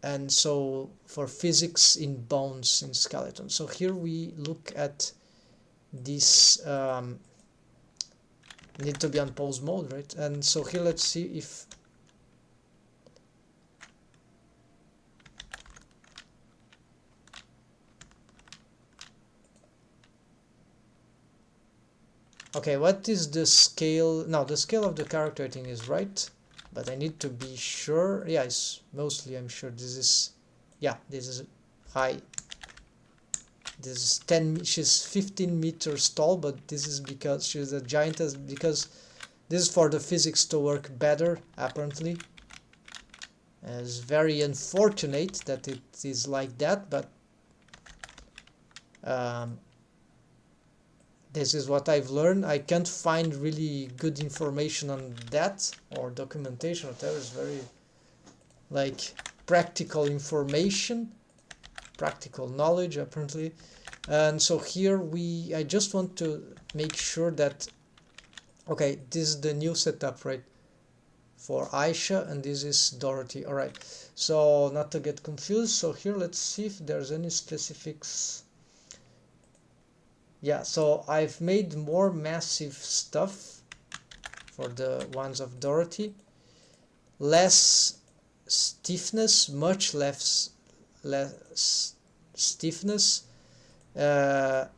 And so for physics in bones, in skeleton. So here we look at this, need to be on pose mode, right? And so here let's see if okay, what is the scale? No, the scale of the character I think is right, but I need to be sure. Yeah, it's mostly, I'm sure this is, yeah, this is high. This is 10, she's 15 meters tall, but this is because she's a giantess, because this is for the physics to work better, apparently. It's very unfortunate that it is like that, but this is what I've learned. I can't find really good information on that, or documentation, whatever. It's very like practical information, practical knowledge apparently. And so here I just want to make sure that, okay, this is the new setup, right, for Aisha, and this is Dorothy. All right, so not to get confused, so here let's see if there's any specifics. Yeah, so I've made more massive stuff for the ones of Dorothy. Less stiffness, much less stiffness. For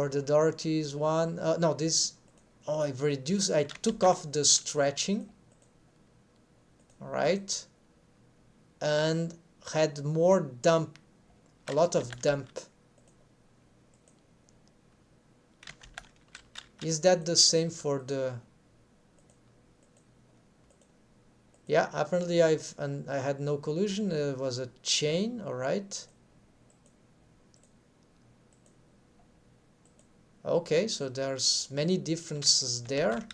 the Dorothy's one, no, this, oh, I've reduced, I took off the stretching, all right, and had more dump, a lot of dump. Is that the same for the, yeah, apparently I had no collision, it was a chain, all right. Okay, so there's many differences there.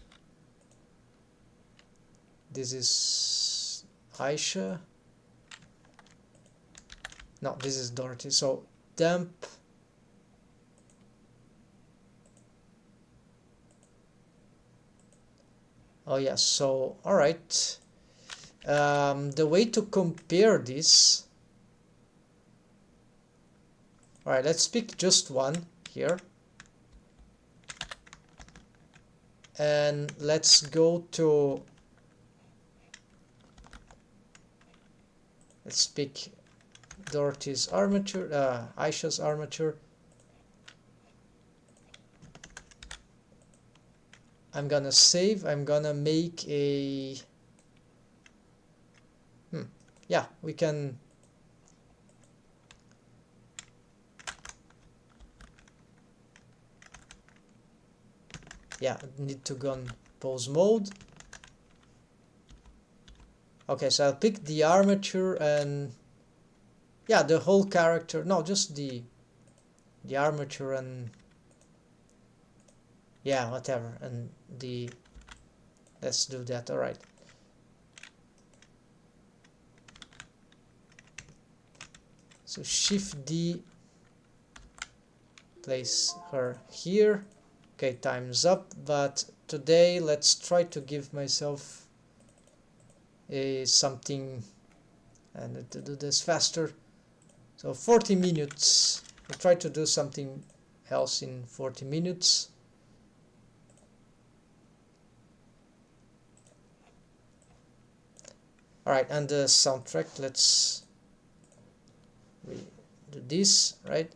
This is Aisha. No, this is Dorothy. So dump. Oh yes, so all right. The way to compare this. All right, let's pick just one here. And let's go to, let's pick Dorothy's armature, Aisha's armature. I'm gonna save, I'm gonna make a, yeah, we can, yeah, need to go on pose mode. Okay, so I'll pick the armature, and yeah, the whole character, no, just the armature and yeah, whatever, and the, let's do that. All right, so Shift D, place her here. Okay, time's up, but today let's try to give myself a something, and to do this faster. So 40 minutes. We'll try to do something else in 40 minutes. Alright, and the soundtrack, let's do this, right?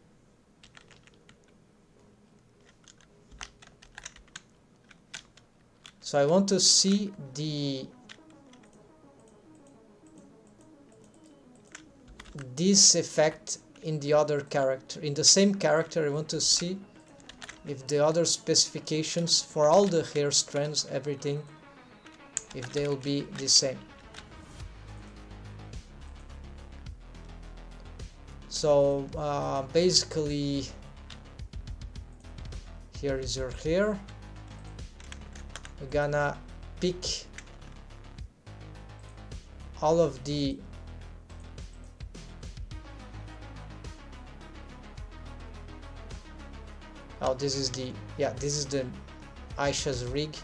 So I want to see this effect in the other character, in the same character. I want to see if the other specifications for all the hair strands, everything, if they'll be the same. So basically, here is your hair. We're gonna pick all of the this is the, yeah, this is the Aisha's rig.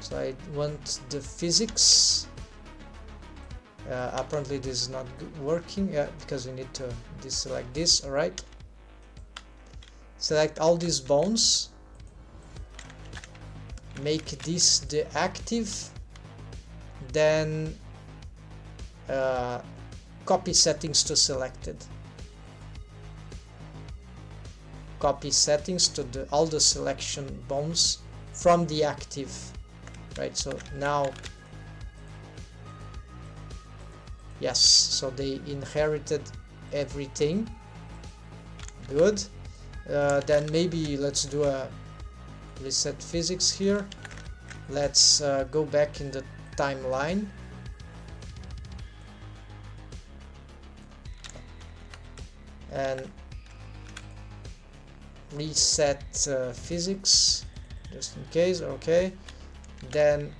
So I want the physics. Apparently this is not working, because we need to deselect this. All right, select all these bones, make this the active, then copy settings to selected, copy settings to all the selection bones from the active, right? So now, yes, so they inherited everything. Good. Then maybe let's do a reset physics here. Let's go back in the timeline. And reset physics, just in case. Okay, then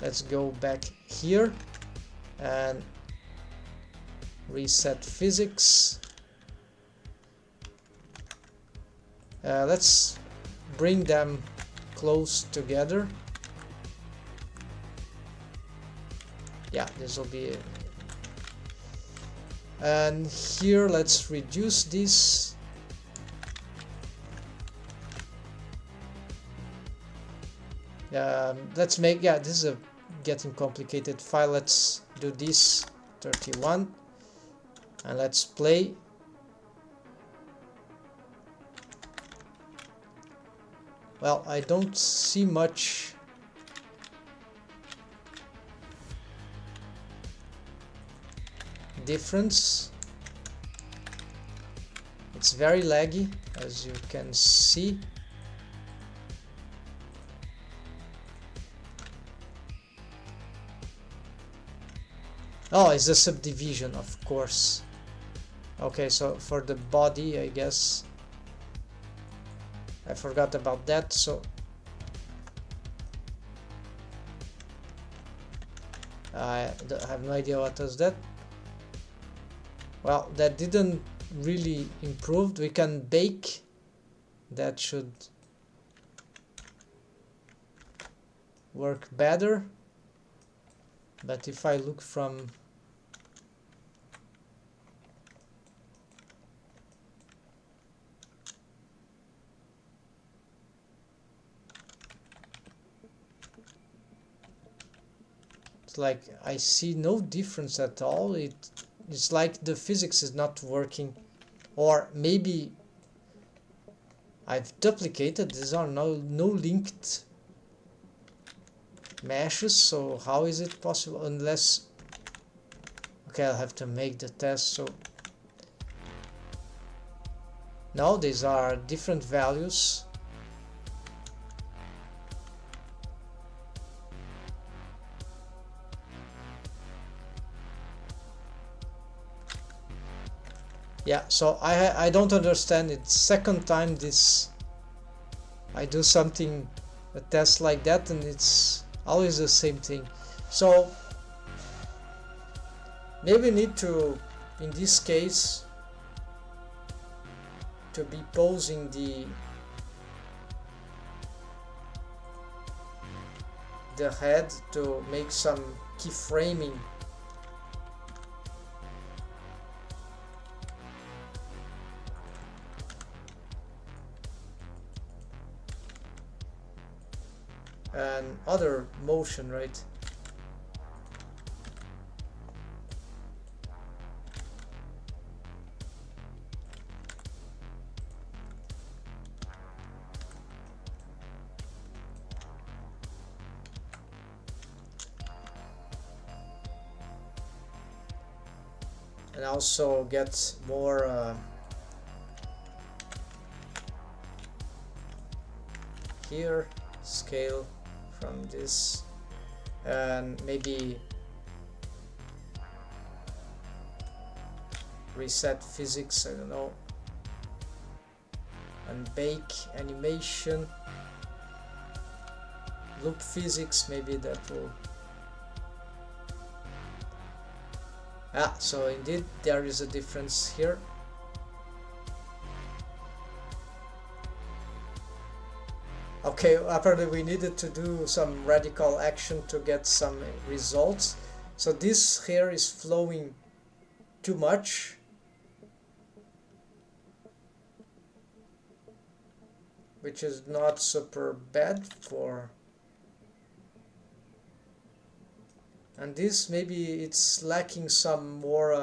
let's go back here and reset physics. Let's bring them close together. Yeah, this will be it. And here let's reduce this. Let's make, yeah, this is a getting complicated file. Let's do this 31 and let's play. Well, I don't see much difference. It's very laggy, as you can see. Oh, it's a subdivision, of course. Okay, so for the body, I guess I forgot about that. So I have no idea what was that. Well, that didn't really improve. We can bake. That should work better. But if I look from it's like I see no difference at all. It's like the physics is not working, or maybe I've duplicated. These are no linked meshes, so how is it possible? Unless, okay, I'll have to make the test. So now these are different values. Yeah, so I don't understand it. Second time this I do something, a test like that, and it's always the same thing. So maybe we need to, in this case, to be posing the head to make some keyframing. And other motion, right? And also get more here, scale from this, and maybe reset physics, I don't know, and bake animation, loop physics, maybe that will. So indeed there is a difference here. Okay, apparently we needed to do some radical action to get some results. So this here is flowing too much. Which is not super bad for. And this maybe it's lacking some more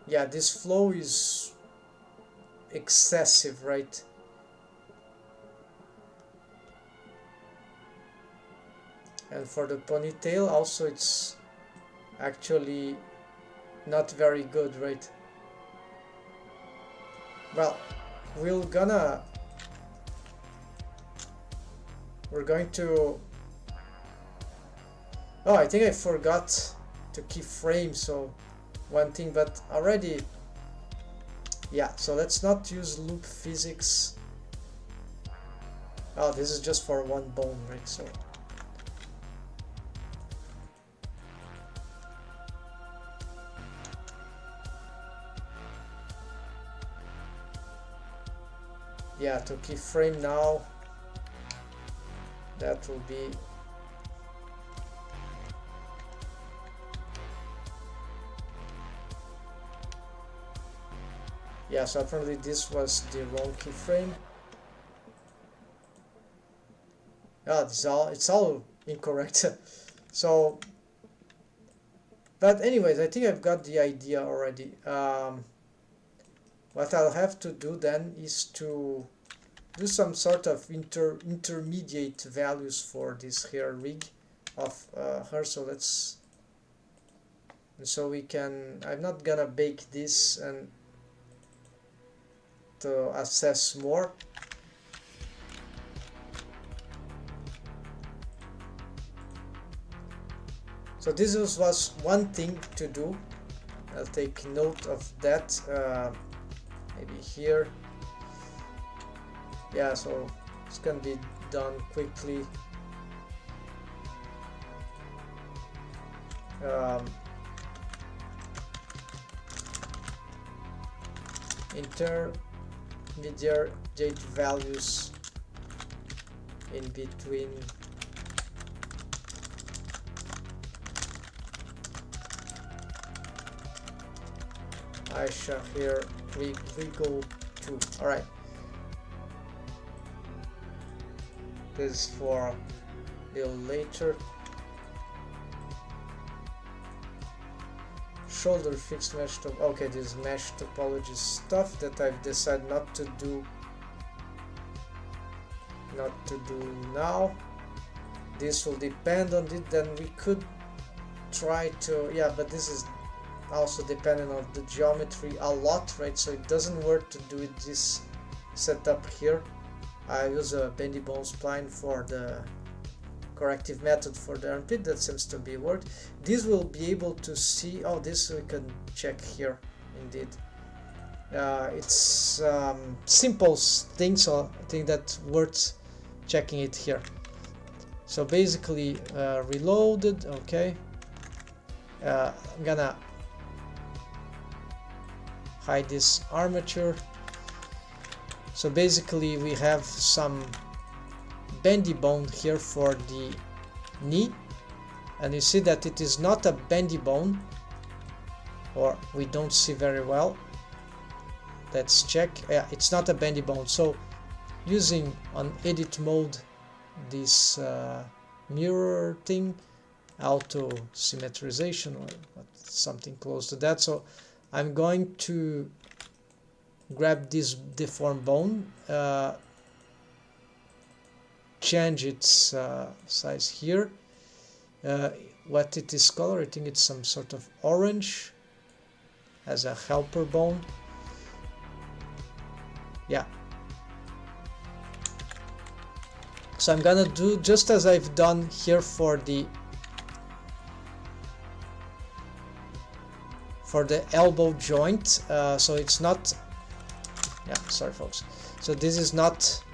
yeah, this flow is excessive, right? And for the ponytail also it's actually not very good, right? Well, we're going to. Oh, I think I forgot to keyframe, so one thing, but already. Yeah, so let's not use loop physics. Oh, this is just for one bone, right? So. Yeah, to keyframe now, that will be. Yeah, so apparently this was the wrong keyframe. Yeah, it's all incorrect. So, but anyways, I think I've got the idea already. What I'll have to do then is to do some sort of intermediate values for this hair rig of her. So let's. And so we can. I'm not gonna bake this and to assess more. So this was one thing to do. I'll take note of that. Maybe here. Yeah, so it's gonna be done quickly. Intermediate values in between Aisha here, we go to. Alright, this is for a little later. Shoulder fixed mesh top. Okay, this mesh topology stuff that I've decided not to do now. This will depend on it. Then we could try to, yeah, but this is also dependent on the geometry a lot, right? So it doesn't work to do it this setup here. I use a bendy bone spline for the corrective method for the armpit. That seems to be worked. This will be able to see, oh, this we can check here indeed. It's simple thing, so I think that's worth checking it here. So basically reloaded, okay. I'm gonna hide this armature. So basically we have some bendy bone here for the knee, and you see that it is not a bendy bone, or we don't see very well. Let's check. Yeah, it's not a bendy bone. So using on edit mode this mirror thing, auto symmetrization or something close to that. So I'm going to grab this deformed bone, change its size here. What it is color, I think it's some sort of orange as a helper bone. Yeah. So I'm gonna do just as I've done here for the elbow joint. So it's not, yeah, sorry folks, so this is not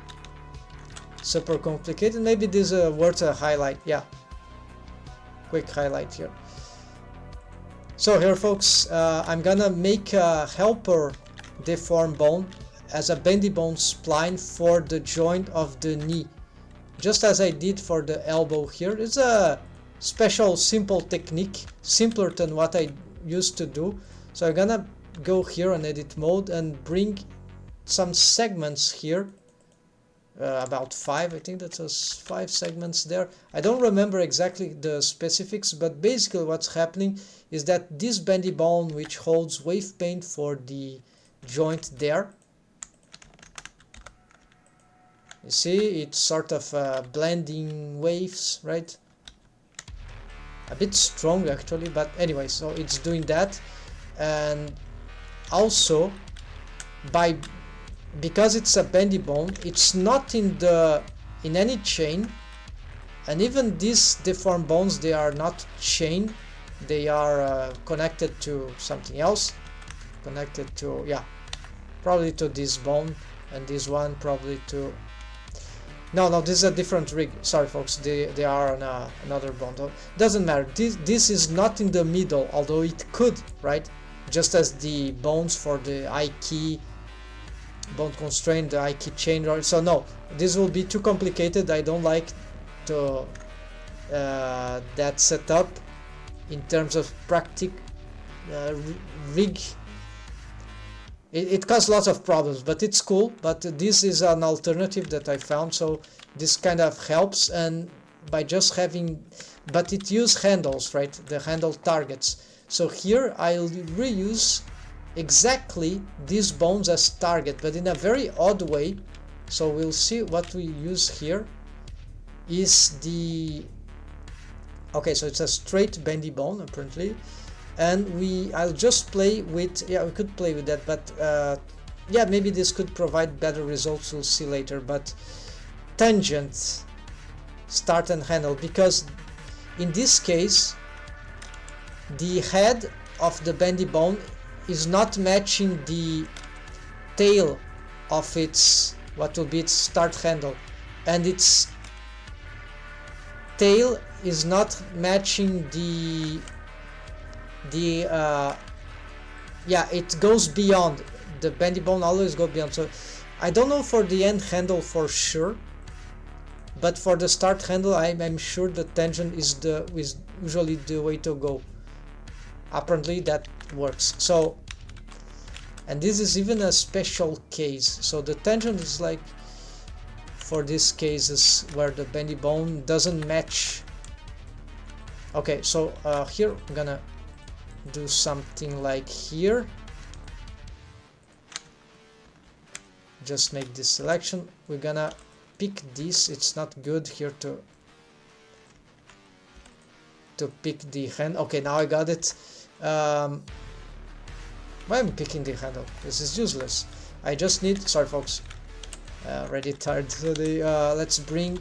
super complicated. Maybe this is worth a highlight. Yeah, quick highlight here. So here folks, I'm gonna make a helper deformed bone as a bendy bone spline for the joint of the knee, just as I did for the elbow here. It's a special simple technique, simpler than what I used to do. So I'm gonna go here on edit mode and bring some segments here, about 5, I think that's 5 segments there. I don't remember exactly the specifics, but basically what's happening is that this bendy bone, which holds wave paint for the joint there, you see it's sort of blending waves, right? A bit strong actually, but anyway, so it's doing that. And also because it's a bendy bone, it's not in any chain, and even these deformed bones, they are not chained, they are connected to something else, connected to, yeah, probably to this bone, and this one probably to, no, this is a different rig, sorry folks, they are on another bone. Doesn't matter, this is not in the middle, although it could, right? Just as the bones for the eye key bone constraint, the eye key chain. So no, this will be too complicated. I don't like to that setup in terms of rig. It causes lots of problems, but it's cool. But this is an alternative that I found, so this kind of helps. And by just having, but it uses handles, right? The handle targets. So here I'll reuse exactly these bones as target, but in a very odd way. So we'll see what we use here is the, okay, so it's a straight bendy bone apparently, and I'll just play with, yeah, we could play with that, but yeah, maybe this could provide better results, we'll see later. But tangent, start and handle, because in this case the head of the bendy bone is not matching the tail of its, what will be its start handle, and its tail is not matching yeah, it goes beyond, the bendy bone always go beyond. So I don't know for the end handle for sure, but for the start handle I'm sure the tangent is usually the way to go. Apparently that works. So, and this is even a special case, so the tangent is like for these cases where the bendy bone doesn't match. Okay, so here I'm gonna do something like here, just make this selection. We're gonna pick this, it's not good here to pick the hand. Okay, now I got it. Why am I picking the handle? This is useless. I just need, sorry folks, Already tired. So let's bring.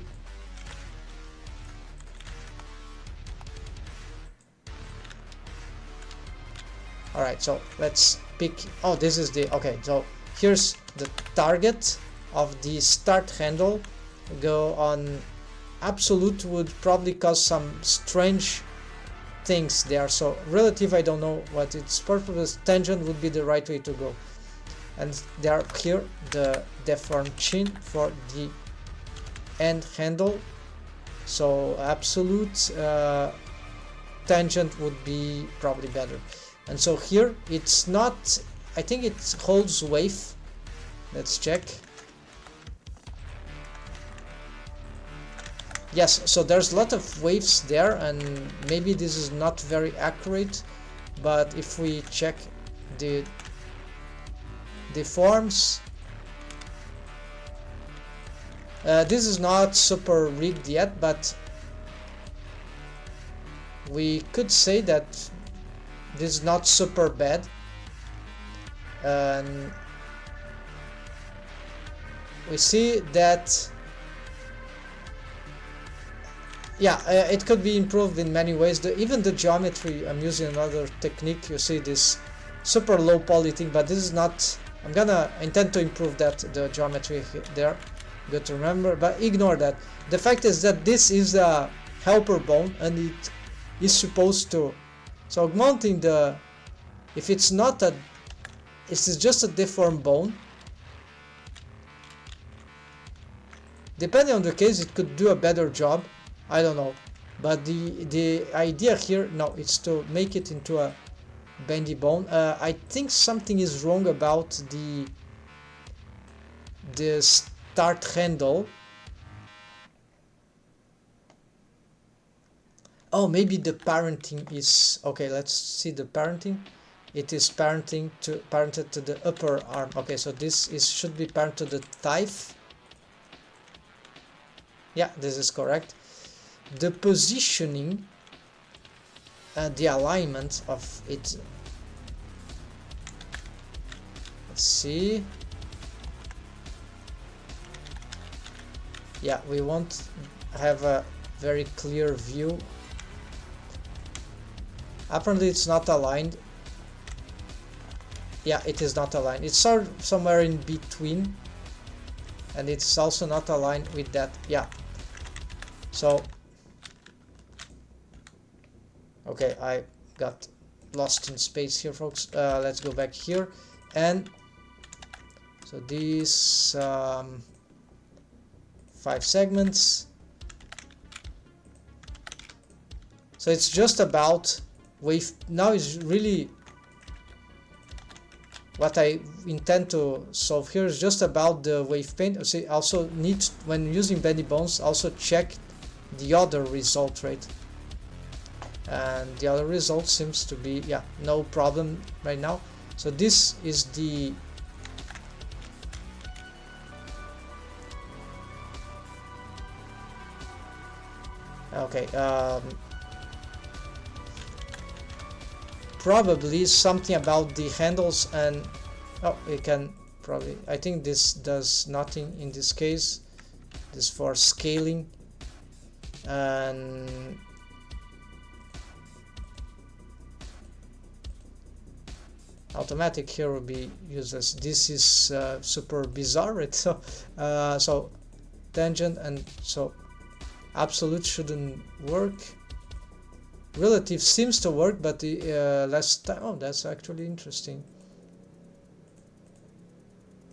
All right, so let's pick. Oh, this is the okay. So here's the target of the start handle. Go on absolute would probably cause some strange things there. So relative, I don't know what its purpose. Tangent would be the right way to go. And there here the deformed chin for the end handle. So absolute tangent would be probably better. And so here it's not, I think it holds wave. Let's check. Yes, so there's a lot of waves there, and maybe this is not very accurate, but if we check the forms, this is not super rigged yet, but we could say that this is not super bad. And we see that yeah, it could be improved in many ways. Even the geometry, I'm using another technique. You see this super low poly thing, but this is not. I intend to improve that, the geometry there. Good to remember, but ignore that. The fact is that this is a helper bone, and it is supposed to. So mounting the, if it's not a, it's just a deformed bone. Depending on the case, it could do a better job. I don't know, but the idea here, no, it's to make it into a bendy bone. I think something is wrong about the start handle. Oh, maybe the parenting is okay. Let's see the parenting. It is parented to the upper arm. Okay, so this should be parented to the thigh. Yeah, this is correct. The positioning and the alignment of it. Let's see. Yeah, we won't have a very clear view. Apparently it's not aligned. Yeah, it is not aligned. It's somewhere in between, and it's also not aligned with that. Yeah, so okay, I got lost in space here, folks. Let's go back here, and so these 5 segments. So it's just about wave. Now is really what I intend to solve here is just about the wave paint. So also need, when using bendy bones, also check the other result rate. And the other result seems to be, yeah, no problem right now. So this is the okay, probably something about the handles, and oh, we can probably, I think this does nothing in this case. This for scaling, and automatic here will be useless. This is super bizarre, right? So so tangent, and so absolute shouldn't work. Relative seems to work, but the last time, oh, that's actually interesting.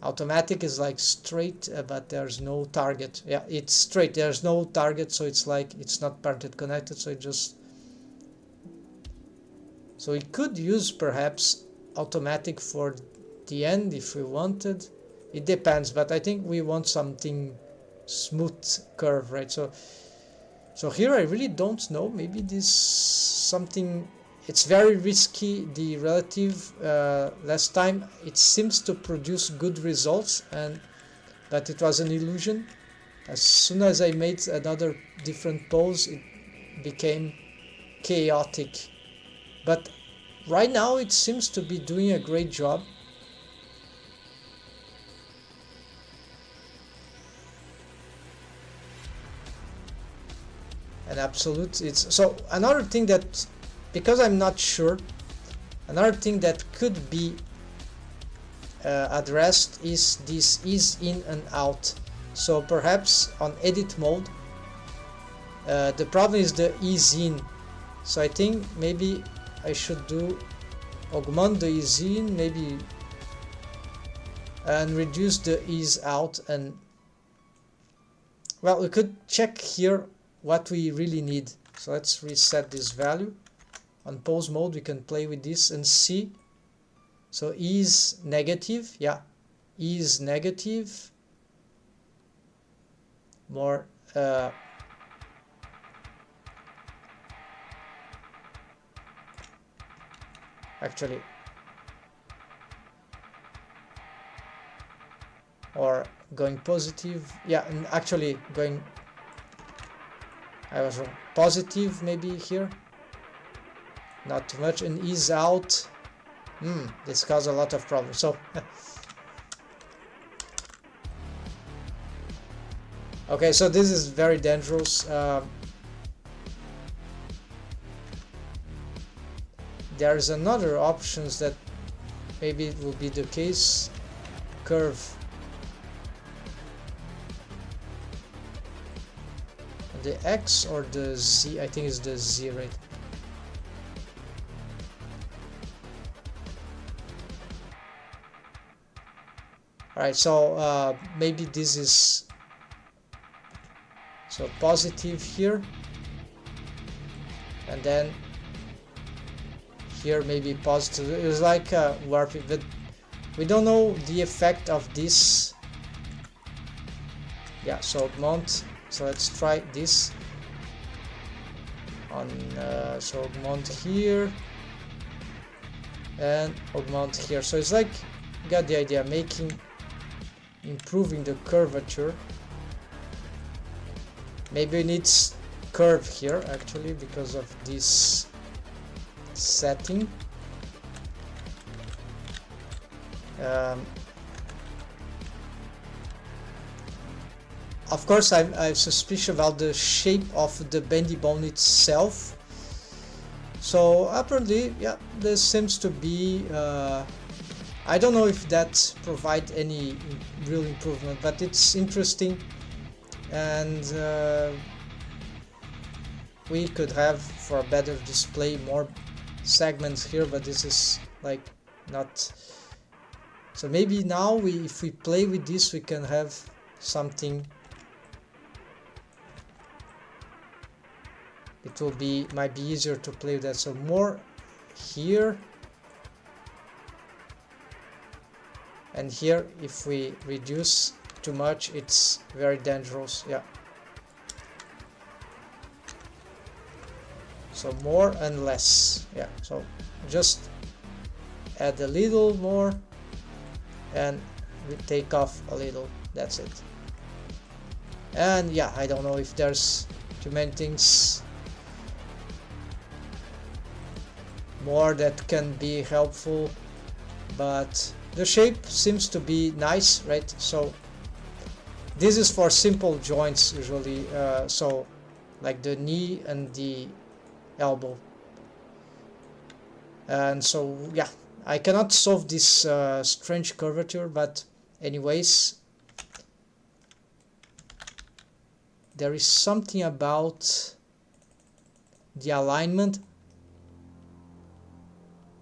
Automatic is like straight, but there's no target. Yeah, it's straight, there's no target, so it's like it's not parented connected, so it just, so we could use perhaps automatic for the end if we wanted. It depends, but I think we want something smooth curve, right? So here I really don't know. Maybe this something, it's very risky, the relative. Last time it seems to produce good results, but it was an illusion. As soon as I made another different pose, it became chaotic. But right now it seems to be doing a great job. absolute. It's so another thing that, because I'm not sure, another thing that could be addressed is this ease in and out. So perhaps on edit mode, the problem is the ease in. So I think maybe I should do augment the ease in, maybe, and reduce the ease out. And well, we could check here what we really need. So let's reset this value. On pause mode we can play with this and see. So ease negative, yeah, ease negative, more actually, or going positive, yeah, and actually going, I was wrong, positive maybe here, not too much, and ease out. This caused a lot of problems. So okay, so this is very dangerous. There's another options that maybe it will be the case. Curve. The X or the Z? I think it's the Z, right? Alright, so maybe this is so positive here, and then here maybe positive. It's like warping, but we don't know the effect of this. Yeah, so augment. So let's try this on so augment here and augment here. So it's like, you got the idea, improving the curvature. Maybe it needs curve here actually because of this setting. Of course, I'm suspicious about the shape of the bendy bone itself. So apparently, yeah, there seems to be. I don't know if that provides any real improvement, but it's interesting, and we could have, for a better display, more segments here, but this is like not. So maybe now if we play with this, we can have something. It will be, might be easier to play with that. So more here, and here if we reduce too much, it's very dangerous. Yeah. So more and less. Yeah. So just add a little more, and we take off a little. That's it. And yeah, I don't know if there's too many things more that can be helpful, but the shape seems to be nice, right? So this is for simple joints usually, so like the knee and the elbow. And so yeah, I cannot solve this strange curvature, but anyways, there is something about the alignment.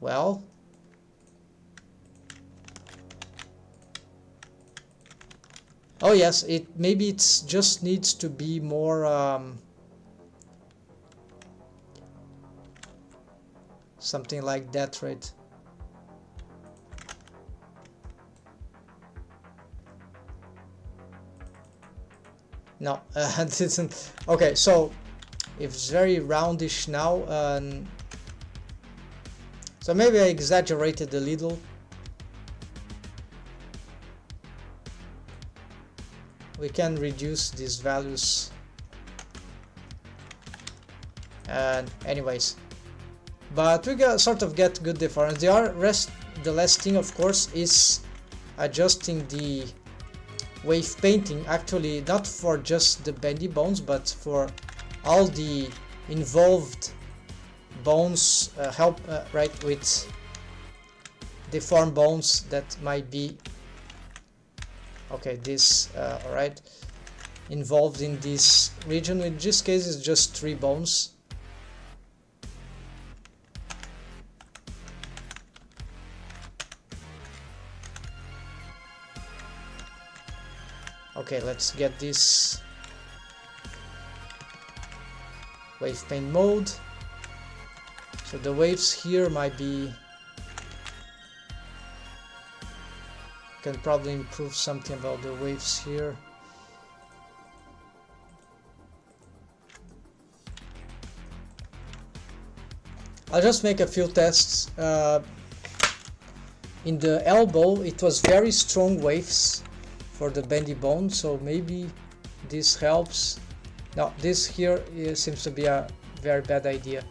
Well, oh yes, maybe it's just needs to be more something like that, right? No, it didn't. Okay, so if it's very roundish now, so maybe I exaggerated a little. We can reduce these values. And anyways, but we sort of get good difference. The last thing, of course, is adjusting the wave painting. Actually, not for just the bendy bones, but for all the involved bones help right with deformed bones that might be okay this all right involved in this region. In this case it's just 3 bones. Okay, let's get this wave paint mode. So the waves here might be, can probably improve something about the waves here. I'll just make a few tests. In the elbow it was very strong waves for the bendy bone, so maybe this helps. Now this here seems to be a very bad idea.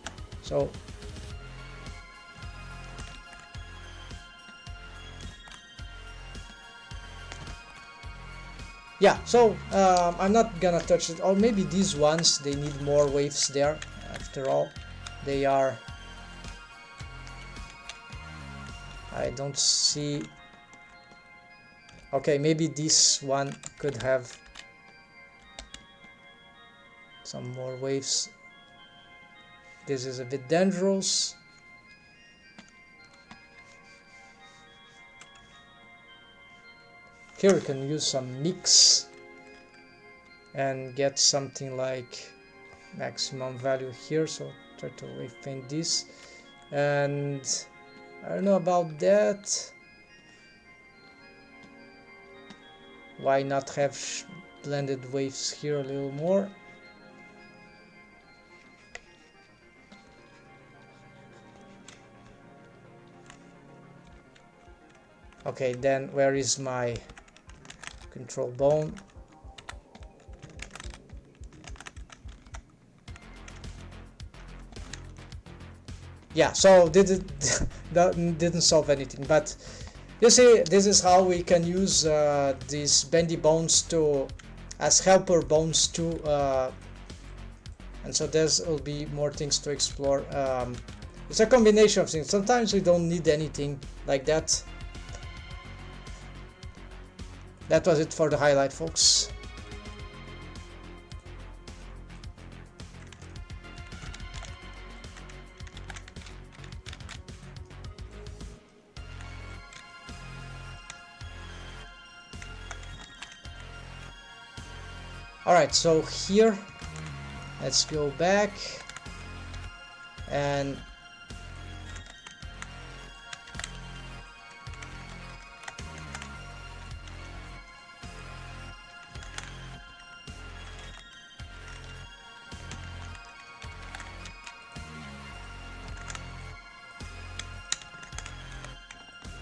So yeah, so I'm not gonna touch it. Or maybe these ones, they need more waves there. After all, they are, I don't see. Okay, maybe this one could have some more waves. This is a bit dangerous. Here we can use some mix and get something like maximum value here, so try to wave paint this. And I don't know about that. Why not have blended waves here a little more? Okay, then where is my control bone? Yeah, so that didn't solve anything, but you see, this is how we can use these bendy bones to as helper bones too, and so there will be more things to explore. It's a combination of things. Sometimes we don't need anything like that. That was it for the highlight, folks. Alright, so here, let's go back and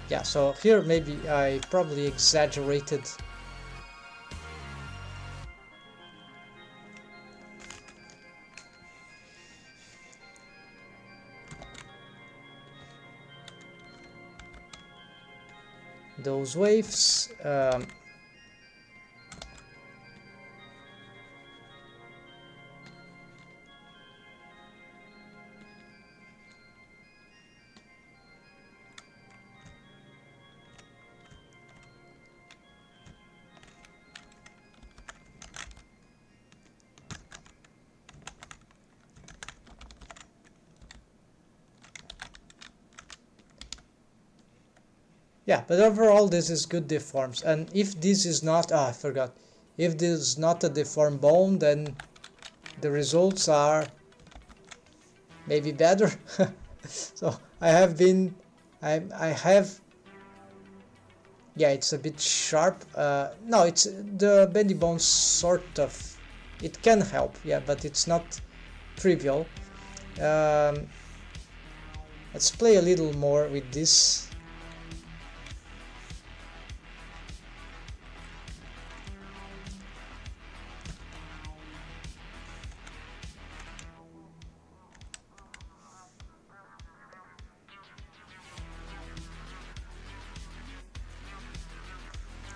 yeah, so here maybe I probably exaggerated those waves. Yeah, but overall this is good deforms, and if this is not, I forgot, if this is not a deformed bone, then the results are maybe better. So I have, yeah, it's a bit sharp. No, it's the bendy bones sort of, it can help, yeah, but it's not trivial. Let's play a little more with this.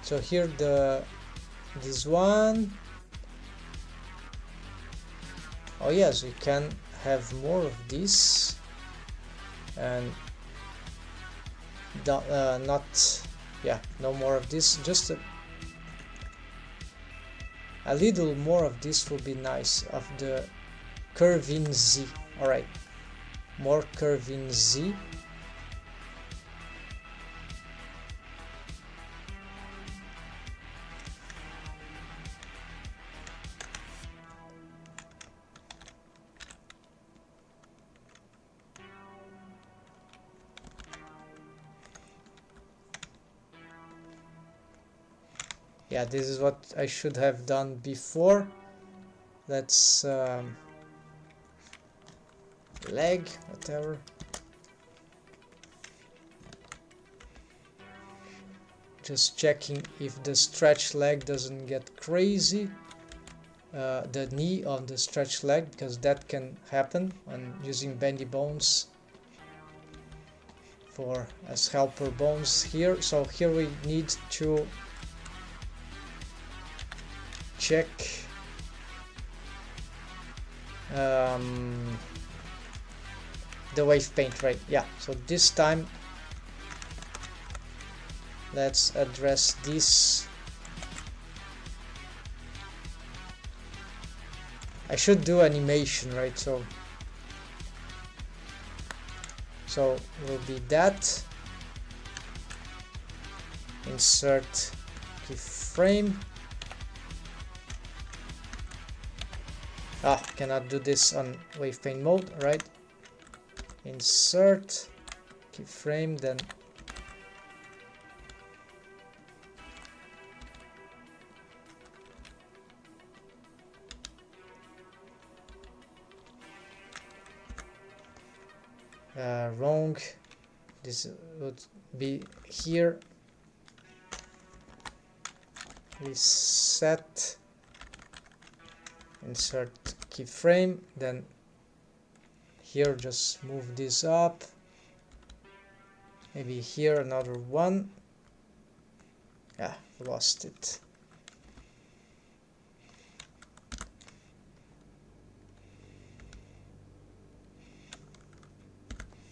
So here this one, oh Oh yes, we can have more of this, and not, yeah, no more of this, just a little more of this would be nice, of the curving Z. Alright, more curving Z. Yeah, this is what I should have done before. Let's leg, whatever. Just checking if the stretch leg doesn't get crazy. The knee on the stretch leg, because that can happen when using bendy bones for as helper bones here. So here we need to check the wave paint, right? Yeah, so this time let's address this. I should do animation, right? So will be that. Insert keyframe. Cannot do this on wave paint mode, right? Insert keyframe, then wrong. This would be here. Reset. Insert keyframe, then here just move this up. Maybe here another one. Yeah, lost it.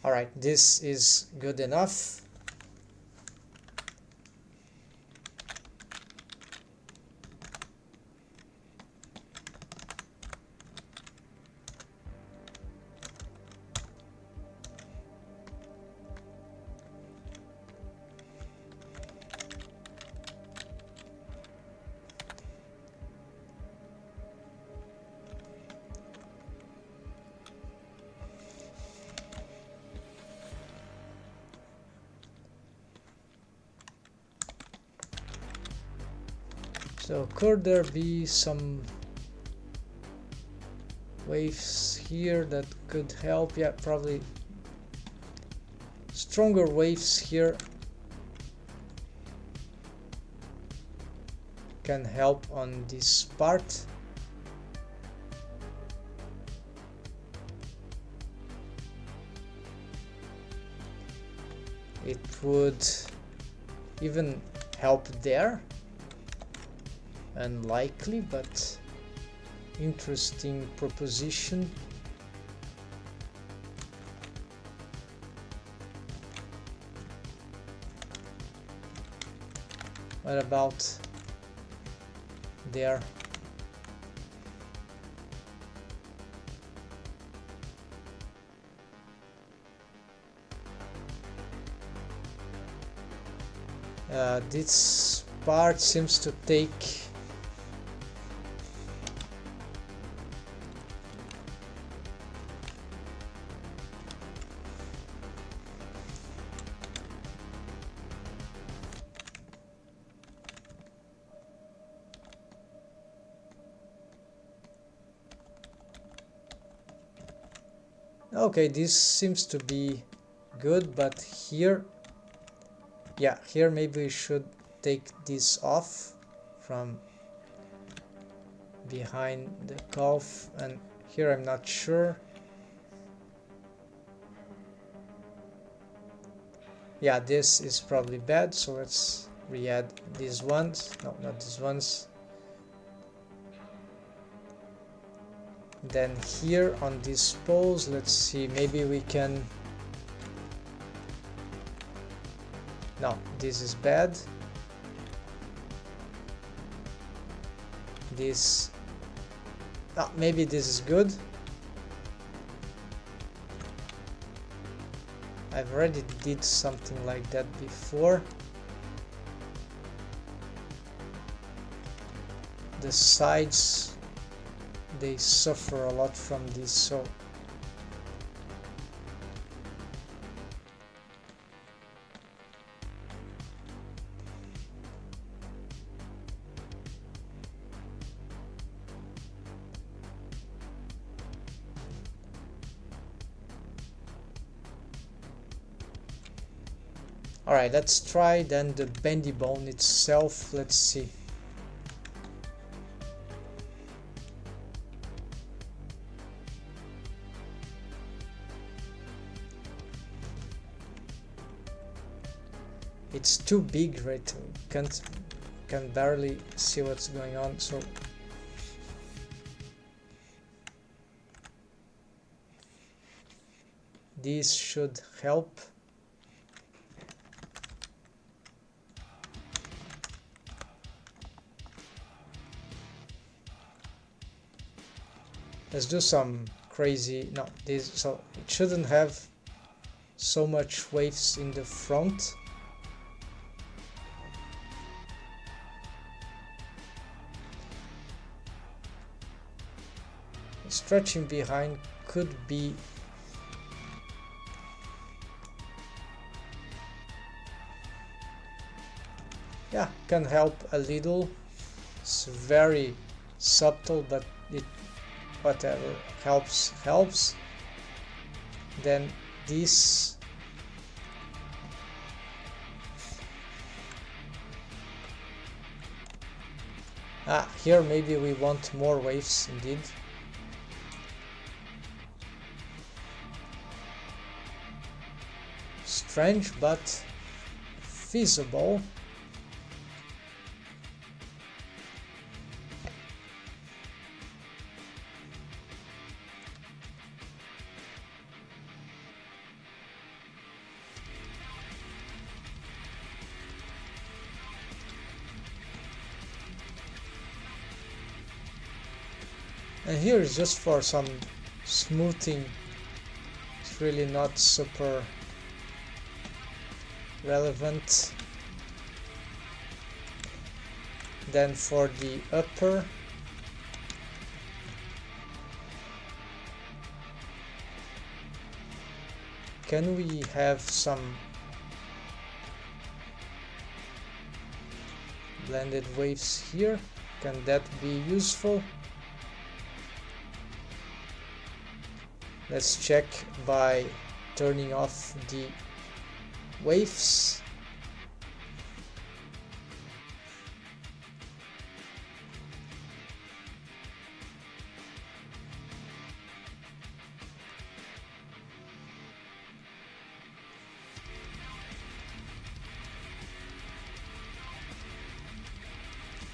Alright, this is good enough. So could there be some waves here that could help? Yeah, probably stronger waves here can help on this part. It would even help there. Unlikely, but interesting proposition. What about there? This part seems to take okay, this seems to be good, but here, yeah, here maybe we should take this off from behind the calf, and here I'm not sure. Yeah, this is probably bad, so let's re-add these ones. No, not these ones. Then here on this pose, let's see, maybe we can... No, this is bad. This... Oh, maybe this is good. I've already did something like that before. The sides, they suffer a lot from this, so alright, let's try then the bendy bone itself. Let's see. It's too big, right? Can barely see what's going on, so this should help. Let's do some crazy... No, this, so it shouldn't have so much waves in the front. Stretching behind could be... Yeah, can help a little. It's very subtle, but it, whatever helps. Then this... here maybe we want more waves indeed. Strange, but feasible. And here is just for some smoothing. It's really not super relevant. Then for the upper, can we have some blended waves here? Can that be useful? Let's check by turning off the waves.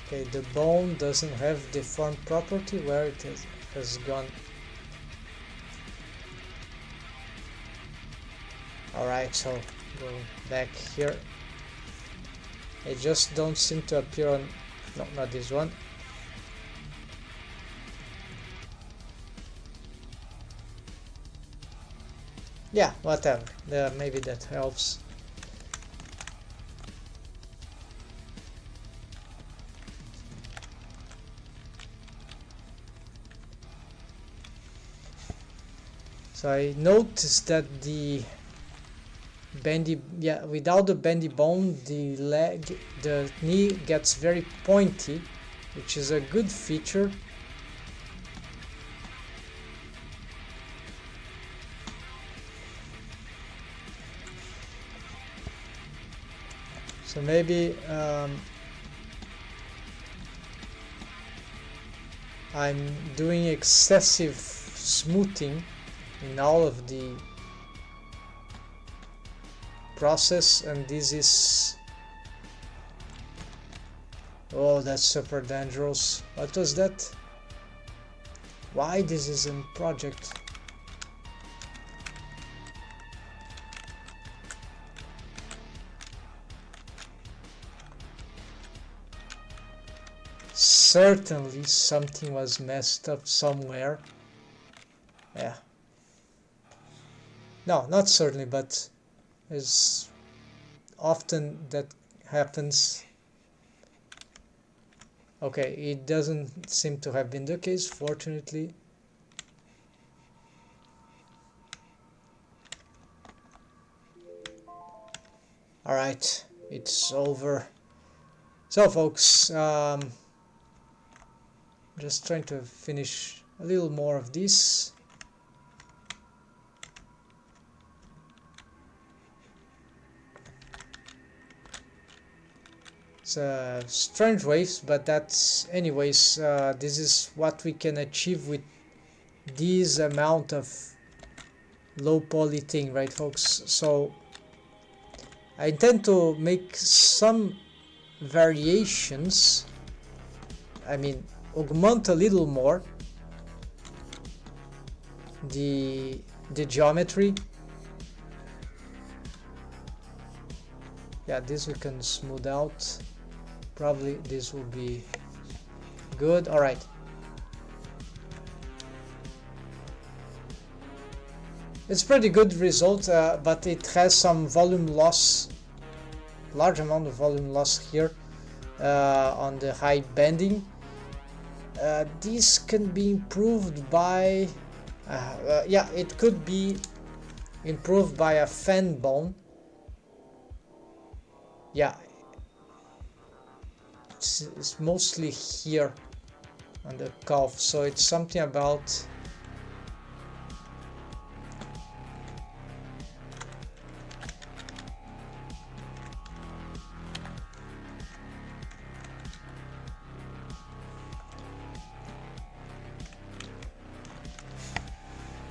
Okay, the bone doesn't have the form property. Where it has gone. Alright, so go back here. They just don't seem to appear on... No, not this one. Yeah, whatever. Maybe that helps. So I noticed that the bendy, without the bendy bone, the knee gets very pointy, which is a good feature. So maybe I'm doing excessive smoothing in all of the process, and this is... Oh, that's super dangerous. What was that? why this is in project. Certainly something was messed up somewhere. Yeah. No, not certainly, but as often that happens. Okay, it doesn't seem to have been the case, fortunately. Alright, it's over. So folks, just trying to finish a little more of this. It's strange waves, but that's anyways, this is what we can achieve with this amount of low poly thing, right folks? So I intend to make some variations, I mean augment a little more the geometry. Yeah, this we can smooth out. Probably this will be good. All right. It's pretty good result, but it has some volume loss, large amount of volume loss here on the high bending. This can be improved by, yeah, it could be improved by a fan bone. Yeah, it's mostly here on the calf, so it's something about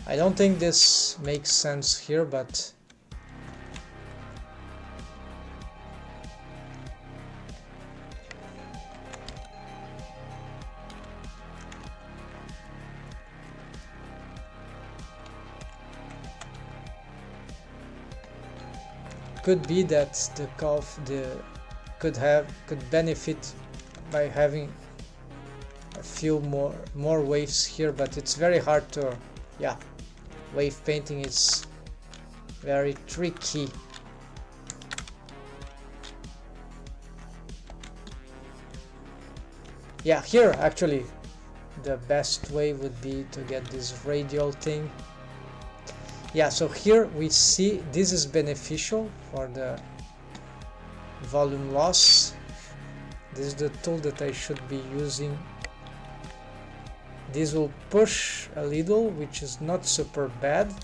I don't think this makes sense here, but could be that the calf could benefit by having a few more waves here, but it's very hard to, yeah, wave painting is very tricky. Yeah, here actually the best way would be to get this radial thing. Yeah, so here we see this is beneficial for the volume loss. This is the tool that I should be using. This will push a little, which is not super bad.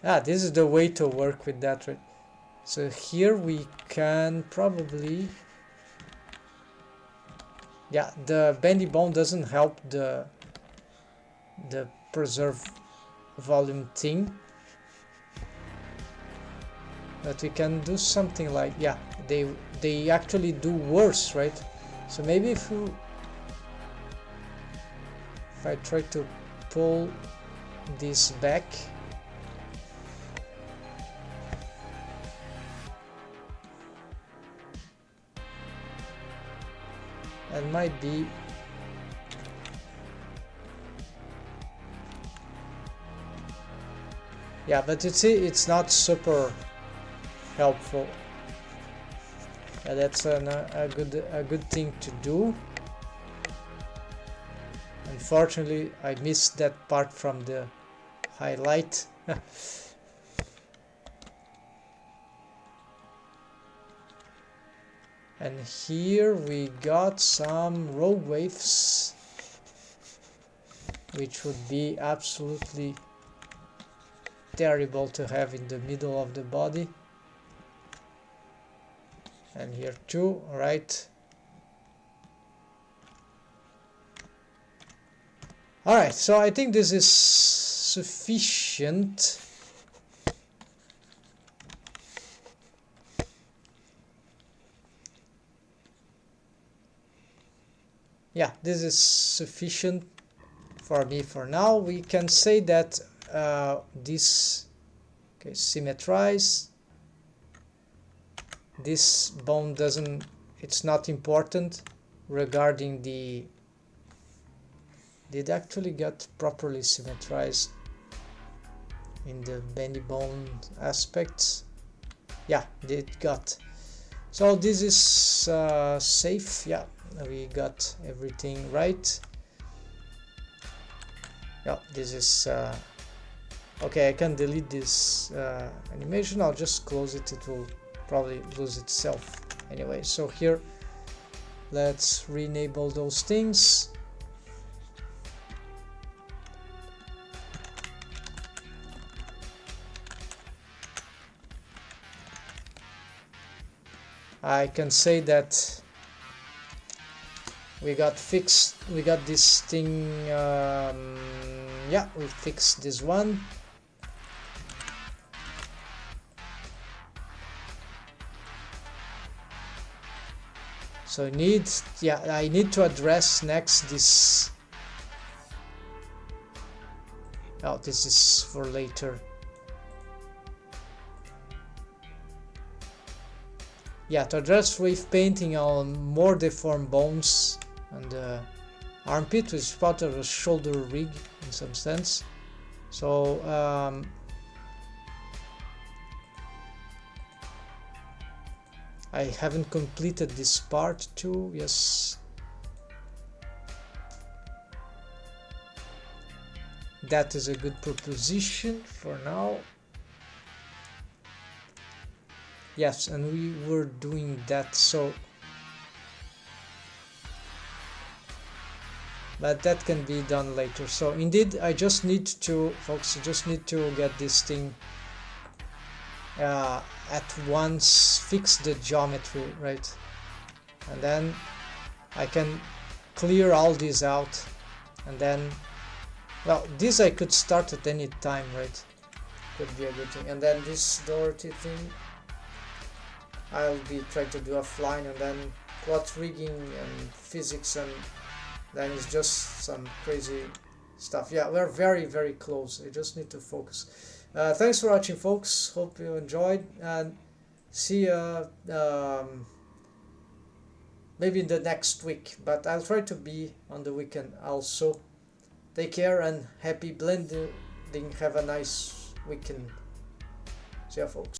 This is the way to work with that, right? So here we can probably, yeah, the bendy bone doesn't help the preserve volume thing, but we can do something like, yeah, they actually do worse, right? So maybe if I try to pull this back, that might be, yeah, but you see it's not super helpful. That's a good thing to do. Unfortunately, I missed that part from the highlight. And here we got some rogue waves, which would be absolutely terrible to have in the middle of the body. And here too, right? Alright, so I think this is sufficient. yeah, this is sufficient for me for now. We can say that this, okay, symmetrize. This bone doesn't, it's not important regarding the, did actually get properly symmetrized in the bendy bone aspects. Yeah, it got. So this is safe. Yeah, we got everything right. Yeah, this is okay. I can delete this animation. I'll just close it. It will probably lose itself anyway. So here, let's re-enable those things. I can say that we got fixed, we got this thing, yeah, we fixed this one. So I need to address next this, oh, this is for later. Yeah, to address wave painting on more deformed bones and the armpit, which is part of a shoulder rig in some sense. So I haven't completed this part too. Yes, that is a good proposition for now. Yes, and we were doing that, so but that can be done later. So indeed, I just need to, folks, I just need to get this thing at once, fix the geometry, right? And then I can clear all these out, and then, well, this I could start at any time, right? Could be a good thing. And then this Doherty thing I'll be trying to do offline, and then plot rigging and physics, and then it's just some crazy stuff. Yeah, we're very, very close. I just need to focus. Thanks for watching, folks. Hope you enjoyed, and see you maybe in the next week, but I'll try to be on the weekend also. Take care and happy blending. Have a nice weekend. See ya, folks.